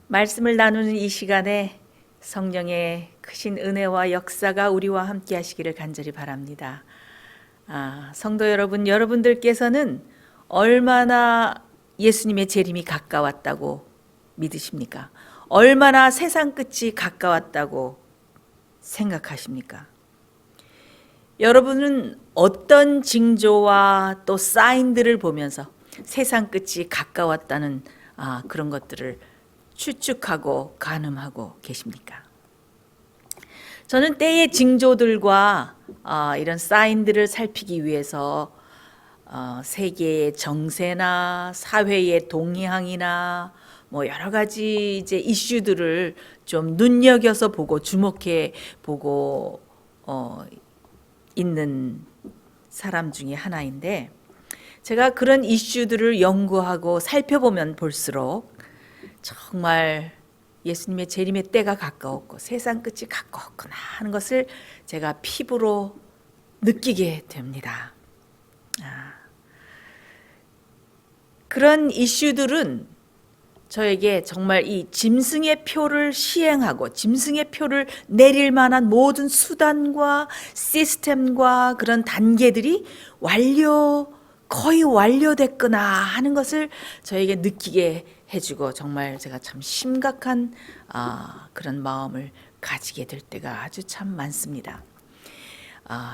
말씀을 나누는 이 시간에 성령의 크신 은혜와 역사가 우리와 함께 하시기를 간절히 바랍니다. 성도 여러분, 여러분들께서는 얼마나 예수님의 재림이 가까웠다고 믿으십니까? 얼마나 세상 끝이 가까웠다고 생각하십니까? 여러분은 어떤 징조와 또 사인들을 보면서 세상 끝이 가까웠다는 그런 것들을 추측하고 가늠하고 계십니까? 저는 때의 징조들과 이런 사인들을 살피기 위해서 세계의 정세나 사회의 동향이나 뭐 여러 가지 이제 이슈들을 좀 눈여겨서 보고 주목해 보고 있는 사람 중에 하나인데, 제가 그런 이슈들을 연구하고 살펴보면 볼수록 정말 예수님의 재림의 때가 가까웠고 세상 끝이 가까웠구나 하는 것을 제가 피부로 느끼게 됩니다. 그런 이슈들은 저에게 정말 이 짐승의 표를 시행하고 짐승의 표를 내릴 만한 모든 수단과 시스템과 그런 단계들이 거의 완료됐구나 하는 것을 저에게 느끼게 해주고, 정말 제가 참 심각한 그런 마음을 가지게 될 때가 아주 참 많습니다.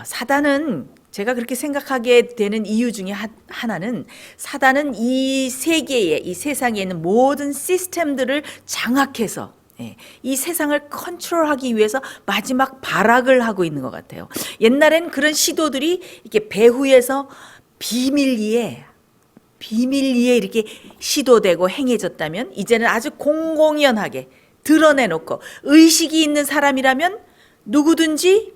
사단은, 제가 그렇게 생각하게 되는 이유 중에 하나는, 사단은 이 세계에, 이 세상에 있는 모든 시스템들을 장악해서 이 세상을 컨트롤하기 위해서 마지막 발악을 하고 있는 것 같아요. 옛날엔 그런 시도들이 이렇게 배후에서 비밀리에 이렇게 시도되고 행해졌다면, 이제는 아주 공공연하게 드러내놓고 의식이 있는 사람이라면 누구든지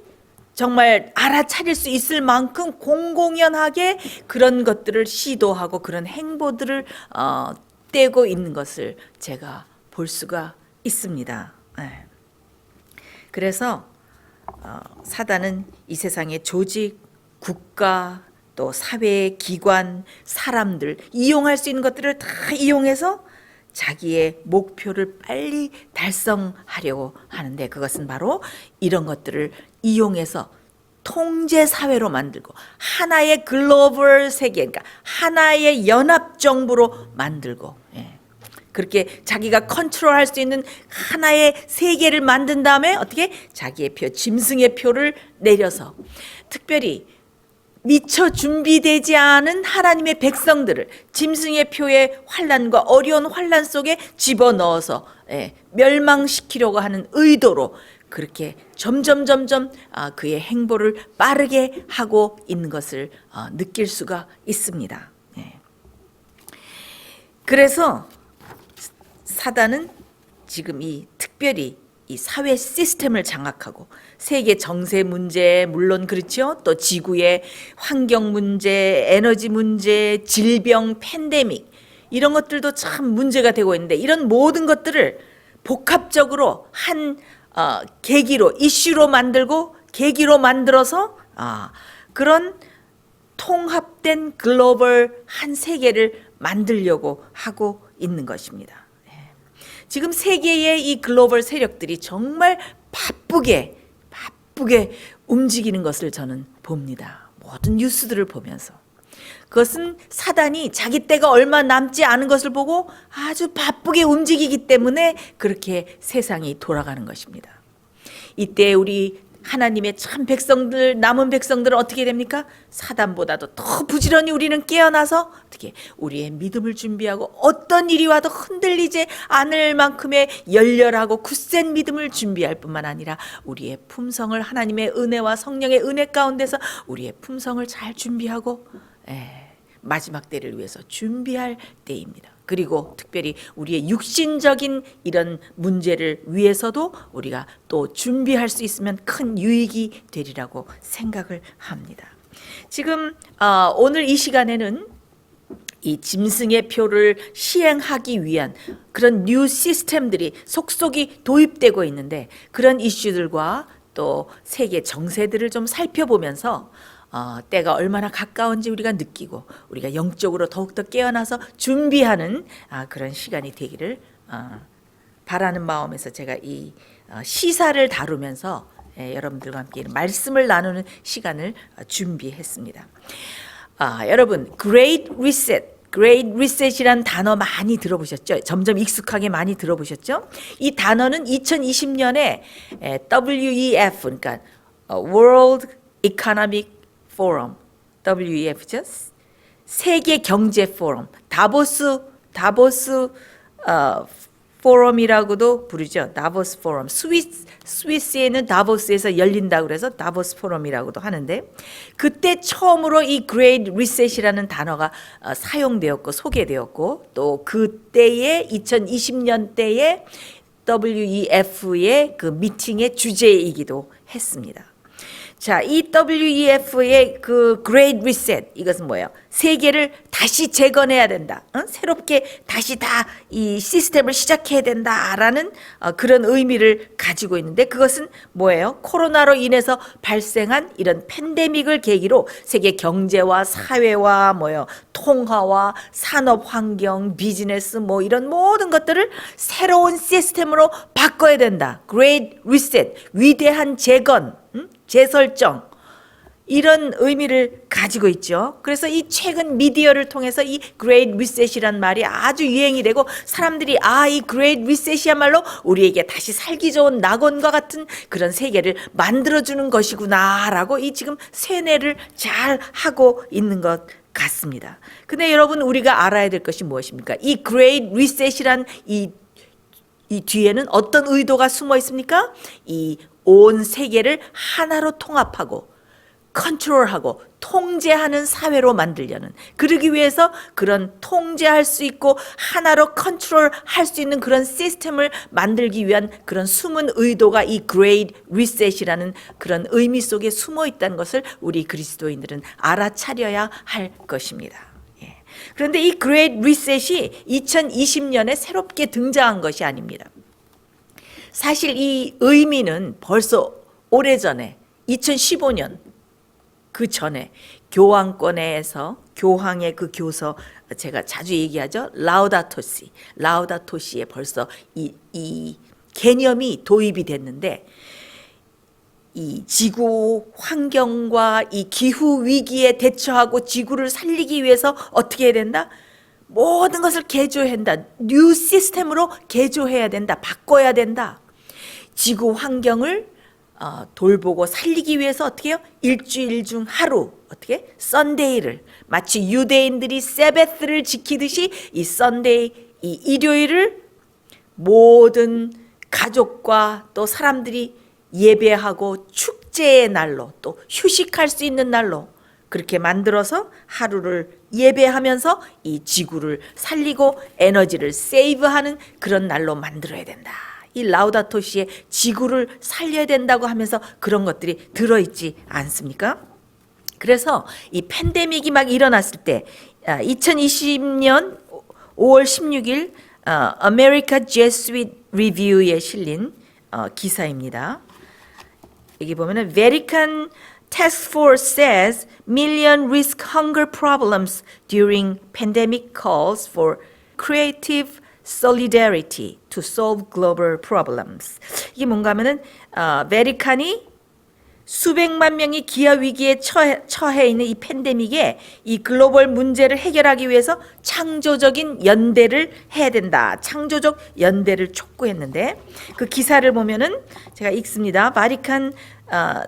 정말 알아차릴 수 있을 만큼 공공연하게 그런 것들을 시도하고 그런 행보들을 떼고 있는 것을 제가 볼 수가 있습니다. 그래서 사단은 이 세상의 조직, 국가, 또 사회의 기관, 사람들, 이용할 수 있는 것들을 다 이용해서 자기의 목표를 빨리 달성하려고 하는데, 그것은 바로 이런 것들을 이용해서 통제 사회로 만들고 하나의 글로벌 세계, 그러니까 하나의 연합 정부로 만들고, 그렇게 자기가 컨트롤할 수 있는 하나의 세계를 만든 다음에 어떻게 자기의 표, 짐승의 표를 내려서 특별히 미처 준비되지 않은 하나님의 백성들을 짐승의 표의 환난과 어려운 환난 속에 집어넣어서 멸망시키려고 하는 의도로 그렇게 점점 그의 행보를 빠르게 하고 있는 것을 느낄 수가 있습니다. 그래서 사단은 지금 특별히 이 사회 시스템을 장악하고 세계 정세 문제, 물론 그렇죠, 또 지구의 환경 문제, 에너지 문제, 질병, 팬데믹, 이런 것들도 참 문제가 되고 있는데, 이런 모든 것들을 복합적으로 한 계기로, 이슈로 만들고 계기로 만들어서 그런 통합된 글로벌 한 세계를 만들려고 하고 있는 것입니다. 지금 세계의 이 글로벌 세력들이 정말 바쁘게 움직이는 것을 저는 봅니다. 모든 뉴스들을 보면서. 그것은 사단이 자기 때가 얼마 남지 않은 것을 보고 아주 바쁘게 움직이기 때문에 그렇게 세상이 돌아가는 것입니다. 이때 우리 하나님의 참 백성들, 남은 백성들은 어떻게 됩니까? 사단보다도 더 부지런히 우리는 깨어나서 어떻게 우리의 믿음을 준비하고 어떤 일이 와도 흔들리지 않을 만큼의 열렬하고 굳센 믿음을 준비할 뿐만 아니라 우리의 품성을 하나님의 은혜와 성령의 은혜 가운데서 우리의 품성을 잘 준비하고 마지막 때를 위해서 준비할 때입니다. 그리고 특별히 우리의 육신적인 이런 문제를 위해서도 우리가 또 준비할 수 있으면 큰 유익이 되리라고 생각을 합니다. 지금 오늘 이 시간에는 이 짐승의 표를 시행하기 위한 그런 뉴 시스템들이 속속이 도입되고 있는데, 그런 이슈들과 또 세계 정세들을 좀 살펴보면서 때가 얼마나 가까운지 우리가 느끼고 우리가 영적으로 더욱더 깨어나서 준비하는 그런 시간이 되기를 바라는 마음에서 제가 이 시사를 다루면서 여러분들과 함께 말씀을 나누는 시간을 준비했습니다. 여러분, Great Reset이라는 단어 많이 들어보셨죠? 점점 익숙하게 많이 들어보셨죠? 이 단어는 2020년에 WEF, 그러니까 World Economic Forum, WEF죠? 세계 경제 포럼, 다보스 포럼이라고도 부르죠. 다보스 포럼. 스위스에는 다보스에서 열린다고 그래서 다보스 포럼이라고도 하는데, 그때 처음으로 이 Great Reset이라는 단어가 사용되었고 소개되었고, 또 그때의 2020년 때의 WEF의 그 미팅의 주제이기도 했습니다. 자, 이 WEF의 그 Great Reset, 이것은 뭐예요? 세계를 다시 재건해야 된다. 새롭게 다시 다 이 시스템을 시작해야 된다라는 그런 의미를 가지고 있는데, 그것은 뭐예요? 코로나로 인해서 발생한 이런 팬데믹을 계기로 세계 경제와 사회와 통화와 산업 환경, 비즈니스 이런 모든 것들을 새로운 시스템으로 바꿔야 된다. Great Reset, 위대한 재건, 재설정, 이런 의미를 가지고 있죠. 그래서 이 최근 미디어를 통해서 이 Great Reset이란 말이 아주 유행이 되고, 사람들이 이 Great Reset이야말로 우리에게 다시 살기 좋은 낙원과 같은 그런 세계를 만들어주는 것이구나라고 이 지금 세뇌를 잘 하고 있는 것 같습니다. 근데 여러분, 우리가 알아야 될 것이 무엇입니까? 이 Great Reset이란 이 뒤에는 어떤 의도가 숨어 있습니까? 이 온 세계를 하나로 통합하고 컨트롤하고 통제하는 사회로 만들려는, 그러기 위해서 그런 통제할 수 있고 하나로 컨트롤할 수 있는 그런 시스템을 만들기 위한 그런 숨은 의도가 이 Great Reset이라는 그런 의미 속에 숨어 있다는 것을 우리 그리스도인들은 알아차려야 할 것입니다. 그런데 이 Great Reset이 2020년에 새롭게 등장한 것이 아닙니다. 사실 이 의미는 벌써 오래전에 2015년 그 전에 교황권에서 교황의 그 교서, 제가 자주 얘기하죠. 라우다토시에 벌써 이 개념이 도입이 됐는데, 이 지구 환경과 이 기후 위기에 대처하고 지구를 살리기 위해서 어떻게 해야 된다? 모든 것을 개조해야 한다. 뉴 시스템으로 개조해야 된다. 바꿔야 된다. 지구 환경을 돌보고 살리기 위해서 어떻게 해요? 일주일 중 하루, 어떻게? 썬데이를, 마치 유대인들이 세베스를 지키듯이 이 썬데이, 이 일요일을 모든 가족과 또 사람들이 예배하고 축제의 날로, 또 휴식할 수 있는 날로 그렇게 만들어서 하루를 예배하면서 이 지구를 살리고 에너지를 세이브하는 그런 날로 만들어야 된다. 이 라우다토시에 지구를 살려야 된다고 하면서 그런 것들이 들어있지 않습니까? 그래서 이 팬데믹이 막 일어났을 때 2020년 5월 16일 America Jesuit Review에 실린 기사입니다. 여기 보면은 Vatican Task Force says million risk hunger problems during pandemic calls for creative solidarity to solve global problems. 이게 뭔가 하면은 베리칸이 수백만 명이 기아 위기에 처해 있는 이 팬데믹에 이 글로벌 문제를 해결하기 위해서 창조적인 연대를 해야 된다. 창조적 연대를 촉구했는데, 그 기사를 보면은 제가 읽습니다. 바리칸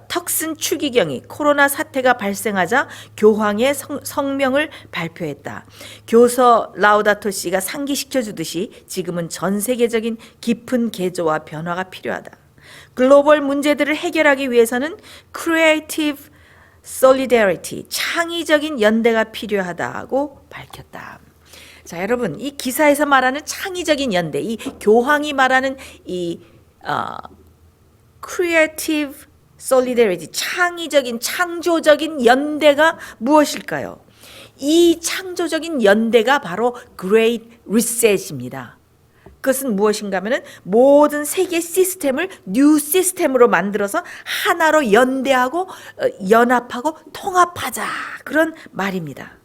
턱슨 추기경이 코로나 사태가 발생하자 교황의 성명을 발표했다. 교서 라우다토 씨가 상기시켜 주듯이 지금은 전 세계적인 깊은 개조와 변화가 필요하다. 글로벌 문제들을 해결하기 위해서는 creative solidarity, 창의적인 연대가 필요하다고 밝혔다. 자, 여러분, 이 기사에서 말하는 창의적인 연대, 이 교황이 말하는 이 creative solidarity, 창의적인, 창조적인 연대가 무엇일까요? 이 창조적인 연대가 바로 Great Reset입니다. 그것은 무엇인가 하면은 모든 세계 시스템을 뉴 시스템으로 만들어서 하나로 연대하고 연합하고 통합하자, 그런 말입니다.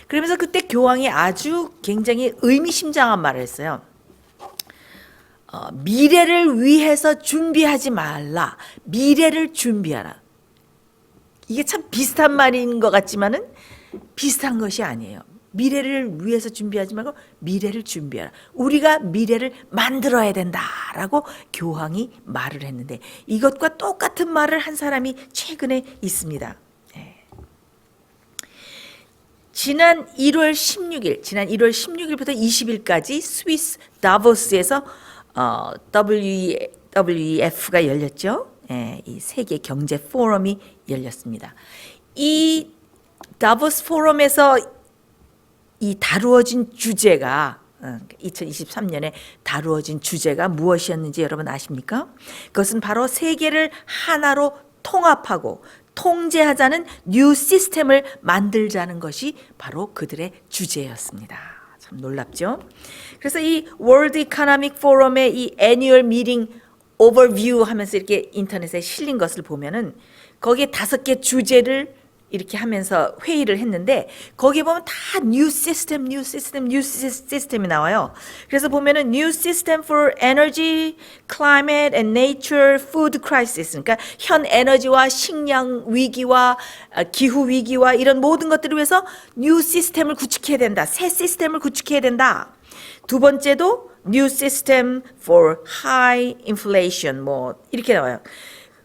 그러면서 그때 교황이 아주 굉장히 의미심장한 말을 했어요. 미래를 위해서 준비하지 말라. 미래를 준비하라. 이게 참 비슷한 말인 것 같지만은 비슷한 것이 아니에요. 미래를 위해서 준비하지 말고 미래를 준비하라. 우리가 미래를 만들어야 된다라고 교황이 말을 했는데 이것과 똑같은 말을 한 사람이 최근에 있습니다. 지난 1월 16일부터 20일까지 스위스 다보스에서 WEF가 열렸죠. 이 세계 경제 포럼이 열렸습니다. 이 다보스 포럼에서 이 다루어진 주제가 2023년에 다루어진 주제가 무엇이었는지 여러분 아십니까? 그것은 바로 세계를 하나로 통합하고 통제하자는 뉴 시스템을 만들자는 것이 바로 그들의 주제였습니다. 참 놀랍죠? 그래서 이 월드 이코노믹 포럼의 이 애니얼 미팅 오버뷰 하면서 이렇게 인터넷에 실린 것을 보면은 거기에 5개 주제를 이렇게 하면서 회의를 했는데 거기에 보면 다 뉴 시스템이 나와요. 그래서 보면은 new system for energy, climate and nature, food crisis. 그러니까 현 에너지와 식량 위기와 기후 위기와 이런 모든 것들을 위해서 뉴 시스템을 구축해야 된다. 새 시스템을 구축해야 된다. 두 번째도 new system for high inflation 뭐 이렇게 나와요.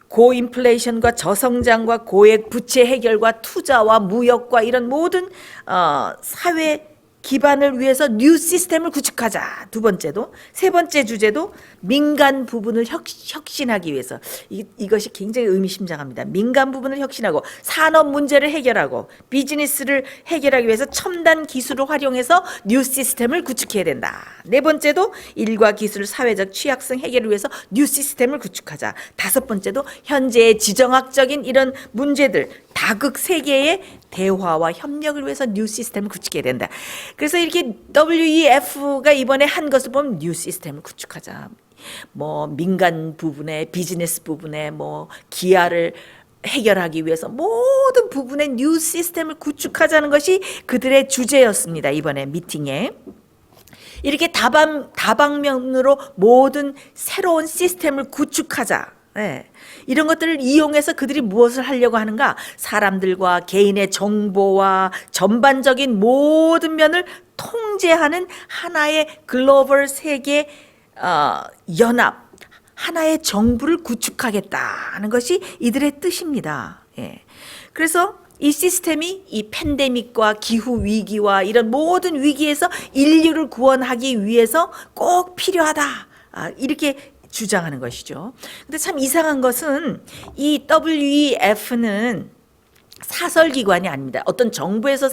고인플레이션과 저성장과 고액 부채 해결과 투자와 무역과 이런 모든 사회 기반을 위해서 뉴 시스템을 구축하자. 두 번째도. 세 번째 주제도 민간 부분을 혁신하기 위해서. 이것이 굉장히 의미심장합니다. 민간 부분을 혁신하고 산업 문제를 해결하고 비즈니스를 해결하기 위해서 첨단 기술을 활용해서 뉴 시스템을 구축해야 된다. 네 번째도 일과 기술 사회적 취약성 해결을 위해서 뉴 시스템을 구축하자. 다섯 번째도 현재의 지정학적인 이런 문제들 다극 세계의 대화와 협력을 위해서 뉴 시스템을 구축해야 된다. 그래서 이렇게 WEF가 이번에 한 것을 보면 뉴 시스템을 구축하자. 뭐 민간 부분에 비즈니스 부분에 뭐 기아를 해결하기 위해서 모든 부분에 뉴 시스템을 구축하자는 것이 그들의 주제였습니다. 이번에 미팅에. 이렇게 다방면으로 모든 새로운 시스템을 구축하자. 네. 이런 것들을 이용해서 그들이 무엇을 하려고 하는가? 사람들과 개인의 정보와 전반적인 모든 면을 통제하는 하나의 글로벌 세계 연합, 하나의 정부를 구축하겠다는 것이 이들의 뜻입니다. 예. 그래서 이 시스템이 이 팬데믹과 기후 위기와 이런 모든 위기에서 인류를 구원하기 위해서 꼭 필요하다. 이렇게 주장하는 것이죠. 근데 참 이상한 것은 이 WEF는 사설기관이 아닙니다. 어떤 정부에서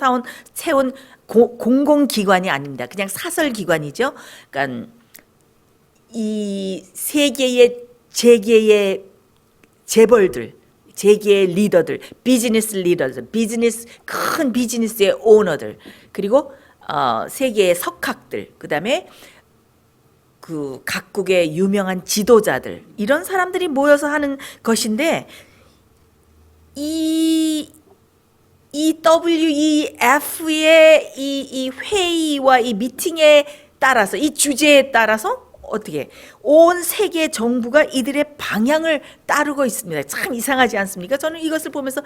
세운 공공기관이 아닙니다. 그냥 사설기관이죠. 그러니까 이 세계의 재계의 재벌들, 재계의 리더들, 비즈니스 리더들, 큰 비즈니스의 오너들, 그리고 세계의 석학들, 그다음에 그 각국의 유명한 지도자들 이런 사람들이 모여서 하는 것인데 이 WEF의 이 회의와 이 미팅에 따라서 이 주제에 따라서 어떻게 온 세계 정부가 이들의 방향을 따르고 있습니다. 참 이상하지 않습니까? 저는 이것을 보면서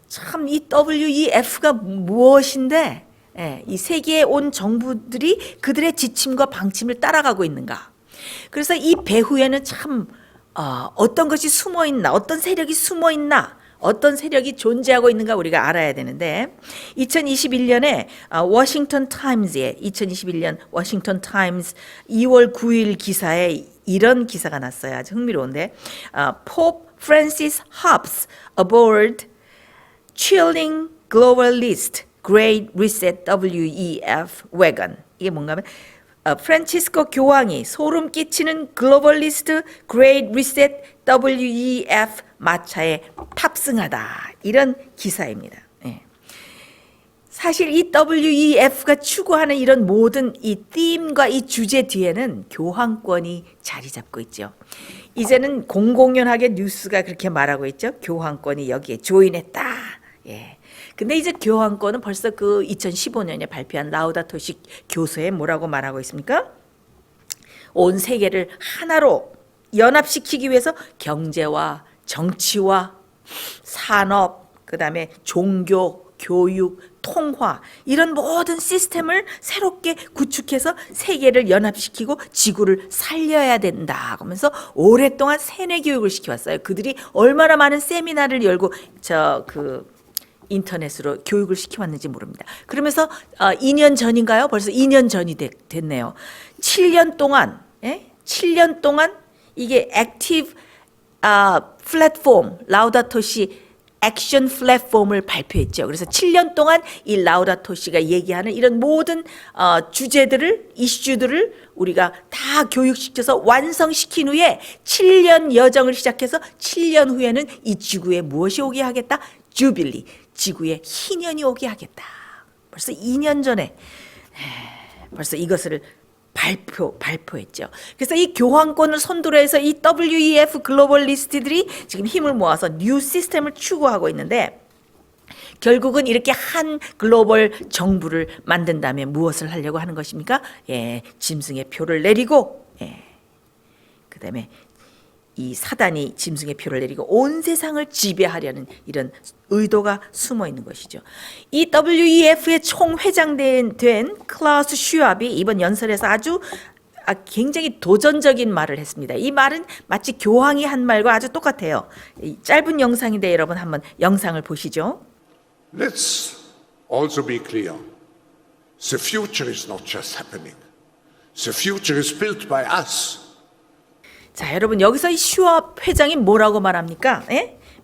참 이 WEF가 무엇인데 이 세계에 온 정부들이 그들의 지침과 방침을 따라가고 있는가? 그래서 이 배후에는 참 어떤 것이 숨어 있나, 어떤 세력이 숨어 있나, 어떤 세력이 존재하고 있는가 우리가 알아야 되는데 2021년에 워싱턴 타임즈에 2021년 워싱턴 타임즈 2월 9일 기사에 이런 기사가 났어요. 아주 흥미로운데 Pope Francis hops aboard chilling globalist Great Reset WEF wagon. 이게 뭔가 하면 프란치스코 교황이 소름 끼치는 글로벌리스트 Great Reset WEF 마차에 탑승하다. 이런 기사입니다. 예. 사실 이 WEF가 추구하는 이런 모든 이 ธีም과 이 주제 뒤에는 교황권이 자리 잡고 있죠. 이제는 공공연하게 뉴스가 그렇게 말하고 있죠. 교황권이 여기에 조인했다. 예. 근데 이제 교황권은 벌써 그 2015년에 발표한 라우다토식 교서에 뭐라고 말하고 있습니까? 온 세계를 하나로 연합시키기 위해서 경제와 정치와 산업, 그다음에 종교, 교육, 통화 이런 모든 시스템을 새롭게 구축해서 세계를 연합시키고 지구를 살려야 된다 하면서 오랫동안 세뇌 교육을 시켜왔어요. 그들이 얼마나 많은 세미나를 열고 인터넷으로 교육을 시켜왔는지 모릅니다. 그러면서 2년 전인가요? 벌써 2년 전이 됐네요. 7년 동안 7년 동안 이게 액티브 플랫폼 라우다토시 액션 플랫폼을 발표했죠. 그래서 7년 동안 이 라우다토 시가 얘기하는 이런 모든 주제들을, 이슈들을 우리가 다 교육시켜서 완성시킨 후에 7년 여정을 시작해서 7년 후에는 이 지구에 무엇이 오게 하겠다? 주빌리, 지구에 희년이 오게 하겠다. 벌써 2년 전에 벌써 이것을 발표했죠. 그래서 이 교환권을 선두로 해서 이 WEF 글로벌리스트들이 지금 힘을 모아서 뉴 시스템을 추구하고 있는데 결국은 이렇게 한 글로벌 정부를 만든다면 무엇을 하려고 하는 것입니까? 짐승의 표를 내리고 그다음에 이 사단이 짐승의 표를 내리고 온 세상을 지배하려는 이런 의도가 숨어 있는 것이죠. 이 WEF의 총회장 된 클라우스 슈왑이 이번 연설에서 아주 굉장히 도전적인 말을 했습니다. 이 말은 마치 교황이 한 말과 아주 똑같아요. 짧은 영상인데 여러분 한번 영상을 보시죠. Let's also be clear. The future is not just happening. The future is built by us. 자, 여러분 여기서 이 슈왑 회장이 뭐라고 말합니까?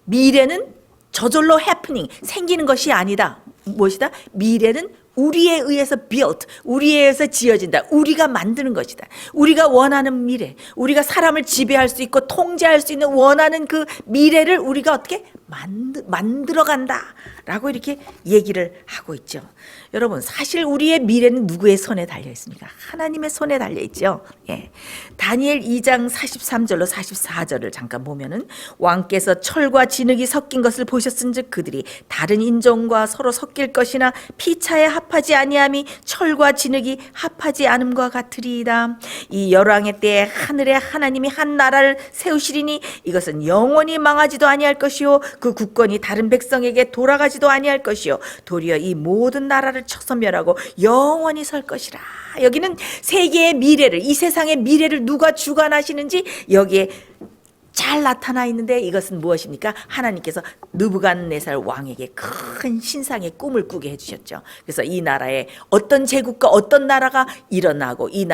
미래는 저절로 happening, 생기는 것이 아니다. 무엇이다? 미래는 우리에 의해서 built, 우리에 의해서 지어진다. 우리가 만드는 것이다. 우리가 원하는 미래, 우리가 사람을 지배할 수 있고 통제할 수 있는 원하는 그 미래를 우리가 어떻게 만들어간다 라고 이렇게 얘기를 하고 있죠. 여러분 사실 우리의 미래는 누구의 손에 달려 있습니까? 하나님의 손에 달려 있죠. 다니엘 2장 43절로 44절을 잠깐 보면은 왕께서 철과 진흙이 섞인 것을 보셨은즉 그들이 다른 인종과 서로 섞일 것이나 피차에 합하지 아니함이 철과 진흙이 합하지 않음과 같으리이다. 이 열왕의 때에 하늘에 하나님이 한 나라를 세우시리니 이것은 영원히 망하지도 아니할 것이요 그 국권이 다른 백성에게 돌아가지도 아니할 것이요 도리어 이 모든 나라를 쳐서멸하고 영원히 설 것이라. 여기는 세계의 미래를, 이 세상의 미래를 누가 주관하시는지 여기에 잘 나타나 있는데 이것은 무엇입니까? 하나님께서 느부갓네살 왕에게 큰 신상의 꿈을 꾸게 해주셨죠. 그래서 이 나라에 어떤 제국과 어떤 나라가 일어나고 이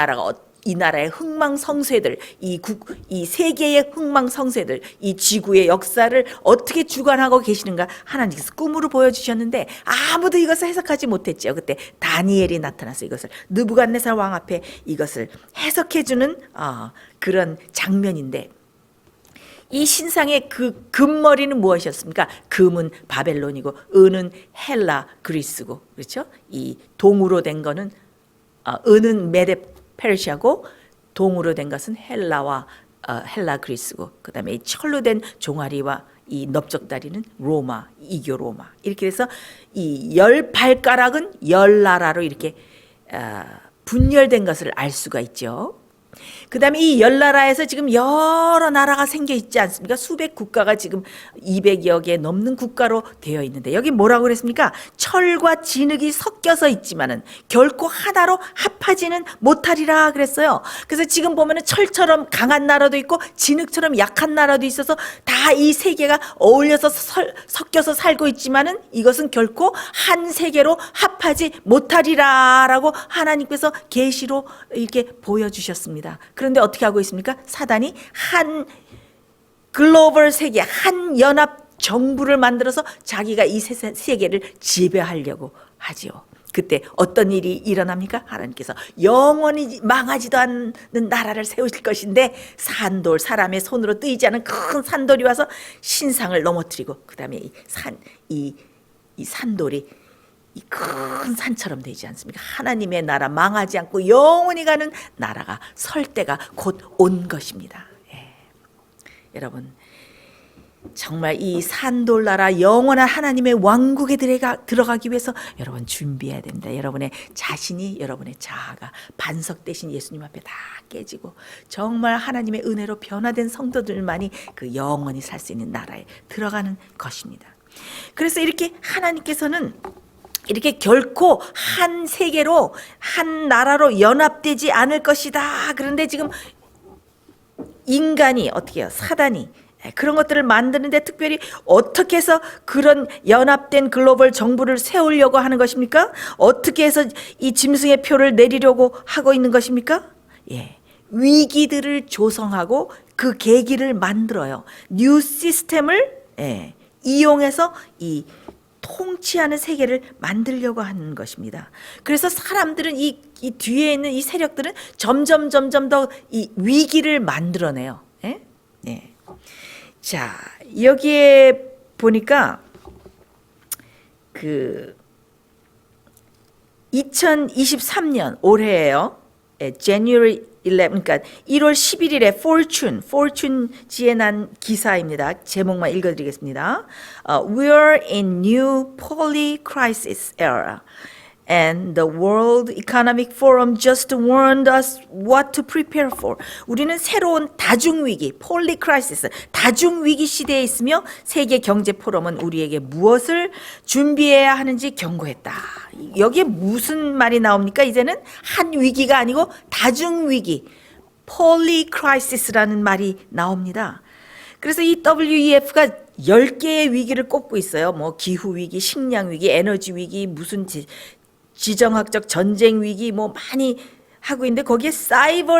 나라의 흥망성쇠들, 이 세계의 흥망성쇠들, 이 지구의 역사를 어떻게 주관하고 계시는가 하나님께서 꿈으로 보여주셨는데 아무도 이것을 해석하지 못했죠. 그때 다니엘이 나타나서 이것을 느부갓네살 왕 앞에 이것을 해석해주는 그런 장면인데 이 신상의 그 금머리는 무엇이었습니까? 금은 바벨론이고 은은 헬라 그리스고 그렇죠? 이 동으로 된 거는 은은 메데 페르시아고 동으로 된 것은 헬라 그리스고 그다음에 이 철로 된 종아리와 이 넓적다리는 로마, 이교 로마. 이렇게 해서 이 10발가락은 10나라로 이렇게 분열된 것을 알 수가 있죠. 그 다음에 이 10나라에서 지금 여러 나라가 생겨 있지 않습니까? 수백 국가가 지금 200여 개 넘는 국가로 되어 있는데 여기 뭐라고 그랬습니까? 철과 진흙이 섞여서 있지만은 결코 하나로 합하지는 못하리라 그랬어요. 그래서 지금 보면은 철처럼 강한 나라도 있고 진흙처럼 약한 나라도 있어서 다 이 세계가 어울려서 섞여서 살고 있지만은 이것은 결코 한 세계로 합하지 못하리라라고 하나님께서 계시로 이렇게 보여주셨습니다. 그런데 어떻게 하고 있습니까? 사단이 한 글로벌 세계, 한 연합 정부를 만들어서 자기가 이 세계를 지배하려고 하지요. 그때 어떤 일이 일어납니까? 하나님께서 영원히 망하지도 않는 나라를 세우실 것인데 산돌, 사람의 손으로 뜨이지 않은 큰 산돌이 와서 신상을 넘어뜨리고 그 다음에 이 산돌이 이 큰 산처럼 되지 않습니까? 하나님의 나라 망하지 않고 영원히 가는 나라가 설 때가 곧 온 것입니다. 여러분 정말 이 산돌나라 영원한 하나님의 왕국에 들어가기 위해서 여러분 준비해야 됩니다. 여러분의 자신이, 여러분의 자아가 반석 대신 예수님 앞에 다 깨지고 정말 하나님의 은혜로 변화된 성도들만이 그 영원히 살 수 있는 나라에 들어가는 것입니다. 그래서 이렇게 하나님께서는 이렇게 결코 한 세계로, 한 나라로 연합되지 않을 것이다. 그런데 지금 인간이 어떻게 해요? 사단이 그런 것들을 만드는데 특별히 어떻게 해서 그런 연합된 글로벌 정부를 세우려고 하는 것입니까? 어떻게 해서 이 짐승의 표를 내리려고 하고 있는 것입니까? 예, 위기들을 조성하고 그 계기를 만들어요. 뉴 시스템을 이용해서 이 통치하는 세계를 만들려고 하는 것입니다. 그래서 사람들은 이 뒤에 있는 이 세력들은 점점 더 이 위기를 만들어내요. 예? 예. 자, 여기에 보니까 그 2023년 올해예요. January 11, 그러니까 1월 11일에 Fortune지에 난 기사입니다. 제목만 읽어드리겠습니다. We're in new polycrisis era. And the World Economic Forum just warned us what to prepare for. 우리는 새로운 다중위기, 폴리크라이시스, 다중위기 시대에 있으며 세계 경제 포럼은 우리에게 무엇을 준비해야 하는지 경고했다. 여기에 무슨 말이 나옵니까? 이제는 한 위기가 아니고 다중위기, 폴리크라이시스라는 말이 나옵니다. 그래서 이 WEF가 10개의 위기를 꼽고 있어요. 뭐 기후위기, 식량위기, 에너지위기, 무슨 지정학적 전쟁 위기 뭐 많이 하고 있는데 거기에 사이버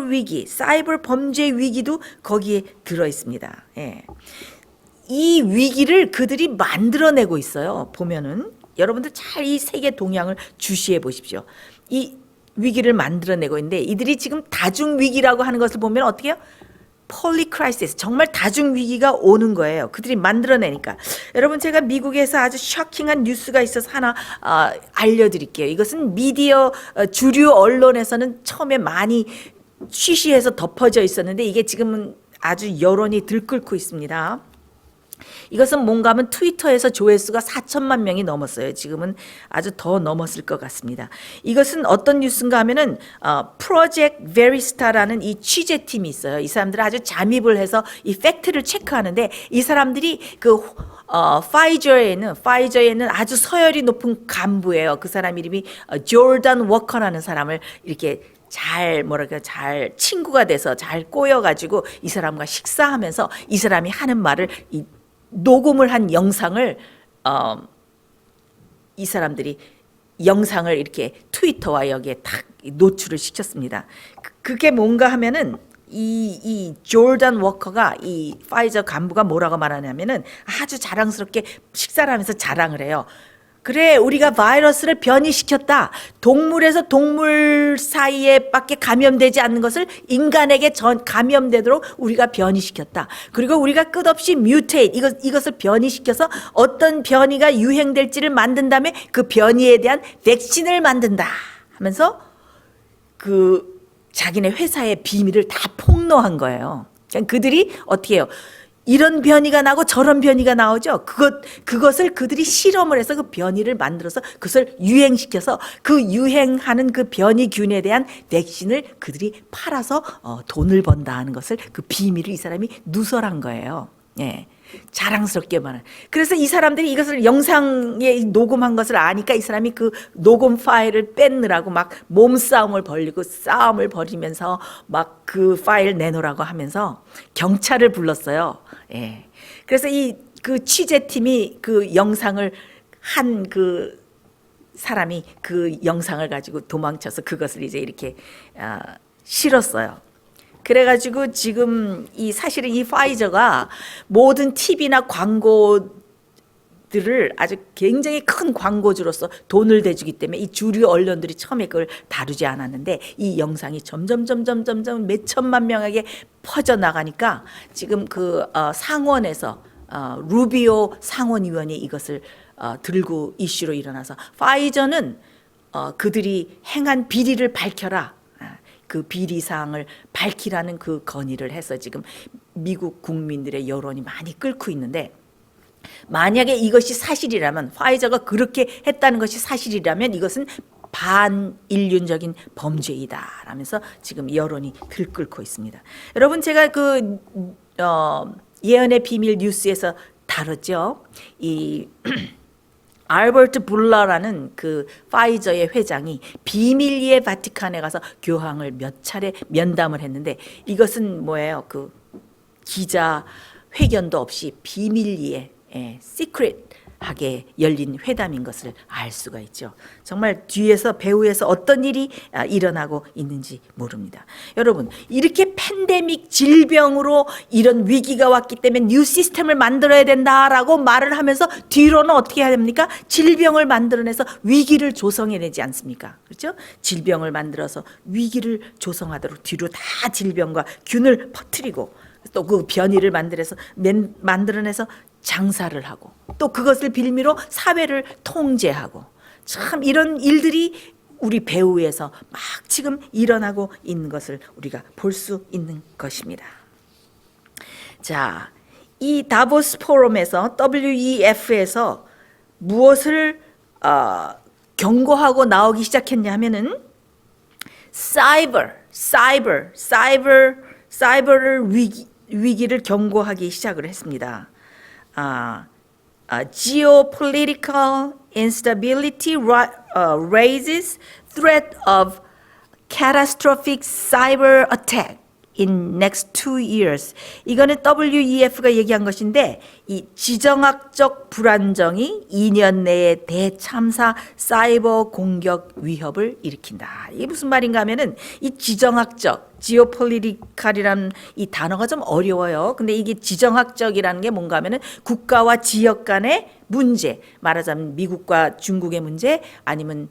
위기, 사이버 범죄 위기도 거기에 들어 있습니다. 예. 이 위기를 그들이 만들어내고 있어요. 보면은 여러분들 잘 이 세계 동향을 주시해 보십시오. 이 위기를 만들어내고 있는데 이들이 지금 다중 위기라고 하는 것을 보면 어떻게 해요? 폴리크라이시스, 정말 다중위기가 오는 거예요. 그들이 만들어내니까. 여러분, 제가 미국에서 아주 쇼킹한 뉴스가 있어서 하나 알려드릴게요. 이것은 미디어, 주류 언론에서는 처음에 많이 쉬쉬해서 덮어져 있었는데 이게 지금은 아주 여론이 들끓고 있습니다. 이것은 뭔가 하면 트위터에서 조회수가 4천만 명이 넘었어요. 지금은 아주 더 넘었을 것 같습니다. 이것은 어떤 뉴스인가 하면은 프로젝트 베리스타라는 이 취재팀이 있어요. 이 사람들은 아주 잠입을 해서 이 팩트를 체크하는데 이 사람들이 그 파이저에는 아주 서열이 높은 간부예요. 그 사람 이름이 조던 워커라는 사람을 이렇게 잘 친구가 돼서 잘 꼬여가지고 이 사람과 식사하면서 이 사람이 하는 말을 녹음을 한 영상을 이 사람들이 영상을 이렇게 트위터와 여기에 딱 노출을 시켰습니다. 그게 뭔가 하면은 이 조던 워커가 이 파이저 간부가 뭐라고 말하냐면은 아주 자랑스럽게 식사를 하면서 자랑을 해요. 그래, 우리가 바이러스를 변이시켰다. 동물에서 동물 사이에 밖에 감염되지 않는 것을 인간에게 감염되도록 우리가 변이시켰다. 그리고 우리가 끝없이 이것을 변이시켜서 어떤 변이가 유행될지를 만든 다음에 그 변이에 대한 백신을 만든다 하면서 그 자기네 회사의 비밀을 다 폭로한 거예요. 그들이 어떻게 해요? 이런 변이가 나고 저런 변이가 나오죠. 그것을 그들이 실험을 해서 그 변이를 만들어서 그것을 유행시켜서 그 유행하는 그 변이균에 대한 백신을 그들이 팔아서 돈을 번다 하는 것을 그 비밀을 이 사람이 누설한 거예요. 예. 자랑스럽게 말한. 그래서 이 사람들이 이것을 영상에 녹음한 것을 아니까 이 사람이 그 녹음 파일을 뺏느라고 막 몸싸움을 벌이고 싸움을 벌이면서 막 그 파일 내놓으라고 하면서 경찰을 불렀어요. 예. 그래서 그 취재팀이 그 영상을 한 그 사람이 그 영상을 가지고 도망쳐서 그것을 이제 이렇게 실었어요. 그래가지고 지금 사실은 이 파이저가 모든 TV나 광고들을 아주 굉장히 큰 광고주로서 돈을 대주기 때문에 이 주류 언론들이 처음에 그걸 다루지 않았는데 이 영상이 점점 몇 천만 명에게 퍼져나가니까 지금 그 상원에서 루비오 상원의원이 이것을 들고 이슈로 일어나서 파이저는 그들이 행한 비리를 밝혀라. 그 비리 사항을 밝히라는 그 건의를 해서 지금 미국 국민들의 여론이 많이 끓고 있는데 만약에 이것이 사실이라면 화이자가 그렇게 했다는 것이 사실이라면 이것은 반인륜적인 범죄이다 라면서 지금 여론이 들끓고 있습니다. 여러분 제가 예언의 비밀 뉴스에서 다뤘죠. 이 알버트 불러라는 그 파이저의 회장이 비밀리에 바티칸에 가서 교황을 몇 차례 면담을 했는데 이것은 뭐예요? 그 기자 회견도 없이 비밀리에 시크릿하게 열린 회담인 것을 알 수가 있죠. 정말 뒤에서 배후에서 어떤 일이 일어나고 있는지 모릅니다. 여러분 이렇게 팬데믹 질병으로 이런 위기가 왔기 때문에 뉴 시스템을 만들어야 된다라고 말을 하면서 뒤로는 어떻게 해야 됩니까? 질병을 만들어내서 위기를 조성해내지 않습니까? 그렇죠? 질병을 만들어서 위기를 조성하도록 뒤로 다 질병과 균을 퍼뜨리고 또 그 변이를 만들어내서 장사를 하고 또 그것을 빌미로 사회를 통제하고 참 이런 일들이 우리 배후에서 막 지금 일어나고 있는 것을 우리가 볼 수 있는 것입니다. 자, 이 다보스 포럼에서 WEF에서 무엇을 경고하고 나오기 시작했냐면은 사이버를 위기를 경고하기 시작을 했습니다. Geopolitical instability raises threat of catastrophic cyber attack in next 2 years. 이거는 WEF가 얘기한 것인데 이 지정학적 불안정이 2년 내에 대참사 사이버 공격 위협을 일으킨다. 이게 무슨 말인가 하면은 이 지정학적 지오폴리티칼이라는 이 단어가 좀 어려워요. 근데 이게 지정학적이라는 게 뭔가 하면은 국가와 지역 간의 문제, 말하자면 미국과 중국의 문제 아니면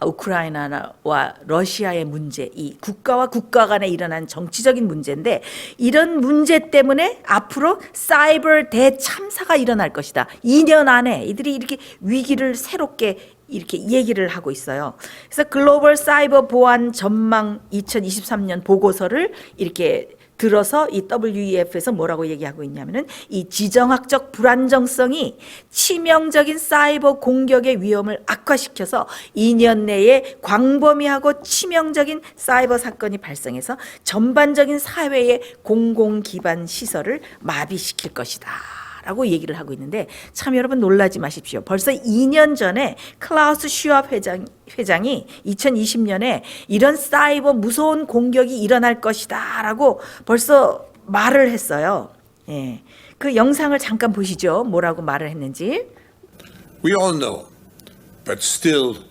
우크라이나와 러시아의 문제, 이 국가와 국가 간에 일어난 정치적인 문제인데 이런 문제 때문에 앞으로 사이버 대참사가 일어날 것이다. 2년 안에 이들이 이렇게 위기를 새롭게 이렇게 얘기를 하고 있어요. 그래서 글로벌 사이버 보안 전망 2023년 보고서를 이렇게 들어서 이 WEF에서 뭐라고 얘기하고 있냐면은 이 지정학적 불안정성이 치명적인 사이버 공격의 위험을 악화시켜서 2년 내에 광범위하고 치명적인 사이버 사건이 발생해서 전반적인 사회의 공공 기반 시설을 마비시킬 것이다. 라고 얘기를 하고 있는데 참 여러분 놀라지 마십시오. 벌써 2년 전에 클라우스 슈왑 회장이 2020년에 이런 사이버 무서운 공격이 일어날 것이다 라고 벌써 말을 했어요. 예. 그 영상을 잠깐 보시죠. 뭐라고 말을 했는지. We all know, but still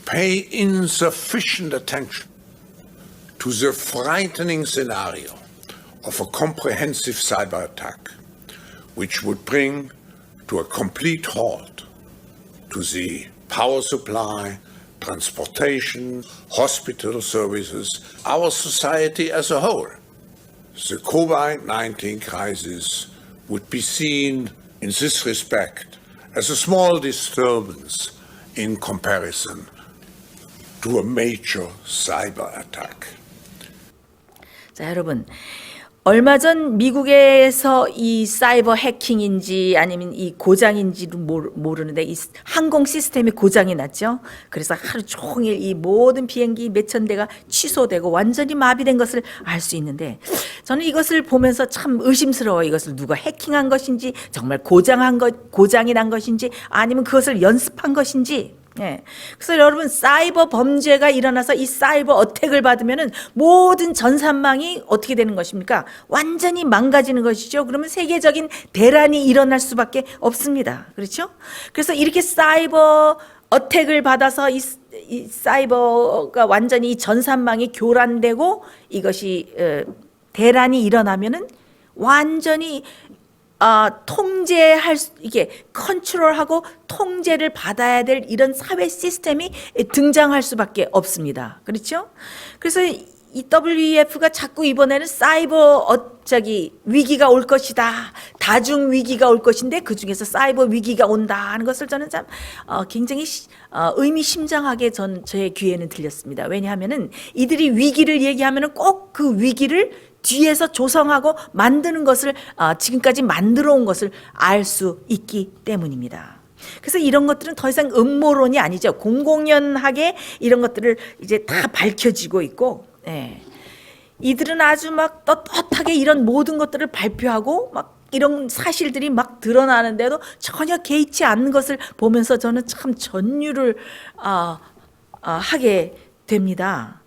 pay insufficient attention to the frightening scenario of a comprehensive cyber attack, which would bring to a complete halt to the power supply, transportation, hospital services, our society as a whole. The COVID-19 crisis would be seen in this respect as a small disturbance in comparison to a major cyber attack. 자, 여러분. 얼마 전 미국에서 이 사이버 해킹인지 아니면 이 고장인지도 모르는데 이 항공 시스템이 고장이 났죠. 그래서 하루 종일 이 모든 비행기 몇천 대가 취소되고 완전히 마비된 것을 알 수 있는데 저는 이것을 보면서 참 의심스러워. 이것을 누가 해킹한 것인지 정말 고장이 난 것인지 아니면 그것을 연습한 것인지. 예. 그래서 여러분 사이버 범죄가 일어나서 이 사이버 어택을 받으면은 모든 전산망이 어떻게 되는 것입니까? 완전히 망가지는 것이죠. 그러면 세계적인 대란이 일어날 수밖에 없습니다. 그렇죠? 그래서 이렇게 사이버 어택을 받아서 이 사이버가 완전히 전산망이 교란되고 이것이 대란이 일어나면은 완전히 이게 컨트롤하고 통제를 받아야 될 이런 사회 시스템이 등장할 수밖에 없습니다. 그렇죠? 그래서 이 WEF가 자꾸 이번에는 사이버 위기가 올 것이다. 다중 위기가 올 것인데 그 중에서 사이버 위기가 온다 하는 것을 저는 참 굉장히 의미심장하게 제 귀에는 들렸습니다. 왜냐하면은 이들이 위기를 얘기하면은 꼭 그 위기를 뒤에서 조성하고 만드는 것을 지금까지 만들어 온 것을 알 수 있기 때문입니다. 그래서 이런 것들은 더 이상 음모론이 아니죠. 공공연하게 이런 것들을 이제 다 밝혀지고 있고, 예. 이들은 아주 막 떳떳하게 이런 모든 것들을 발표하고 막 이런 사실들이 막 드러나는데도 전혀 개의치 않는 것을 보면서 저는 참 전율을 하게 됩니다.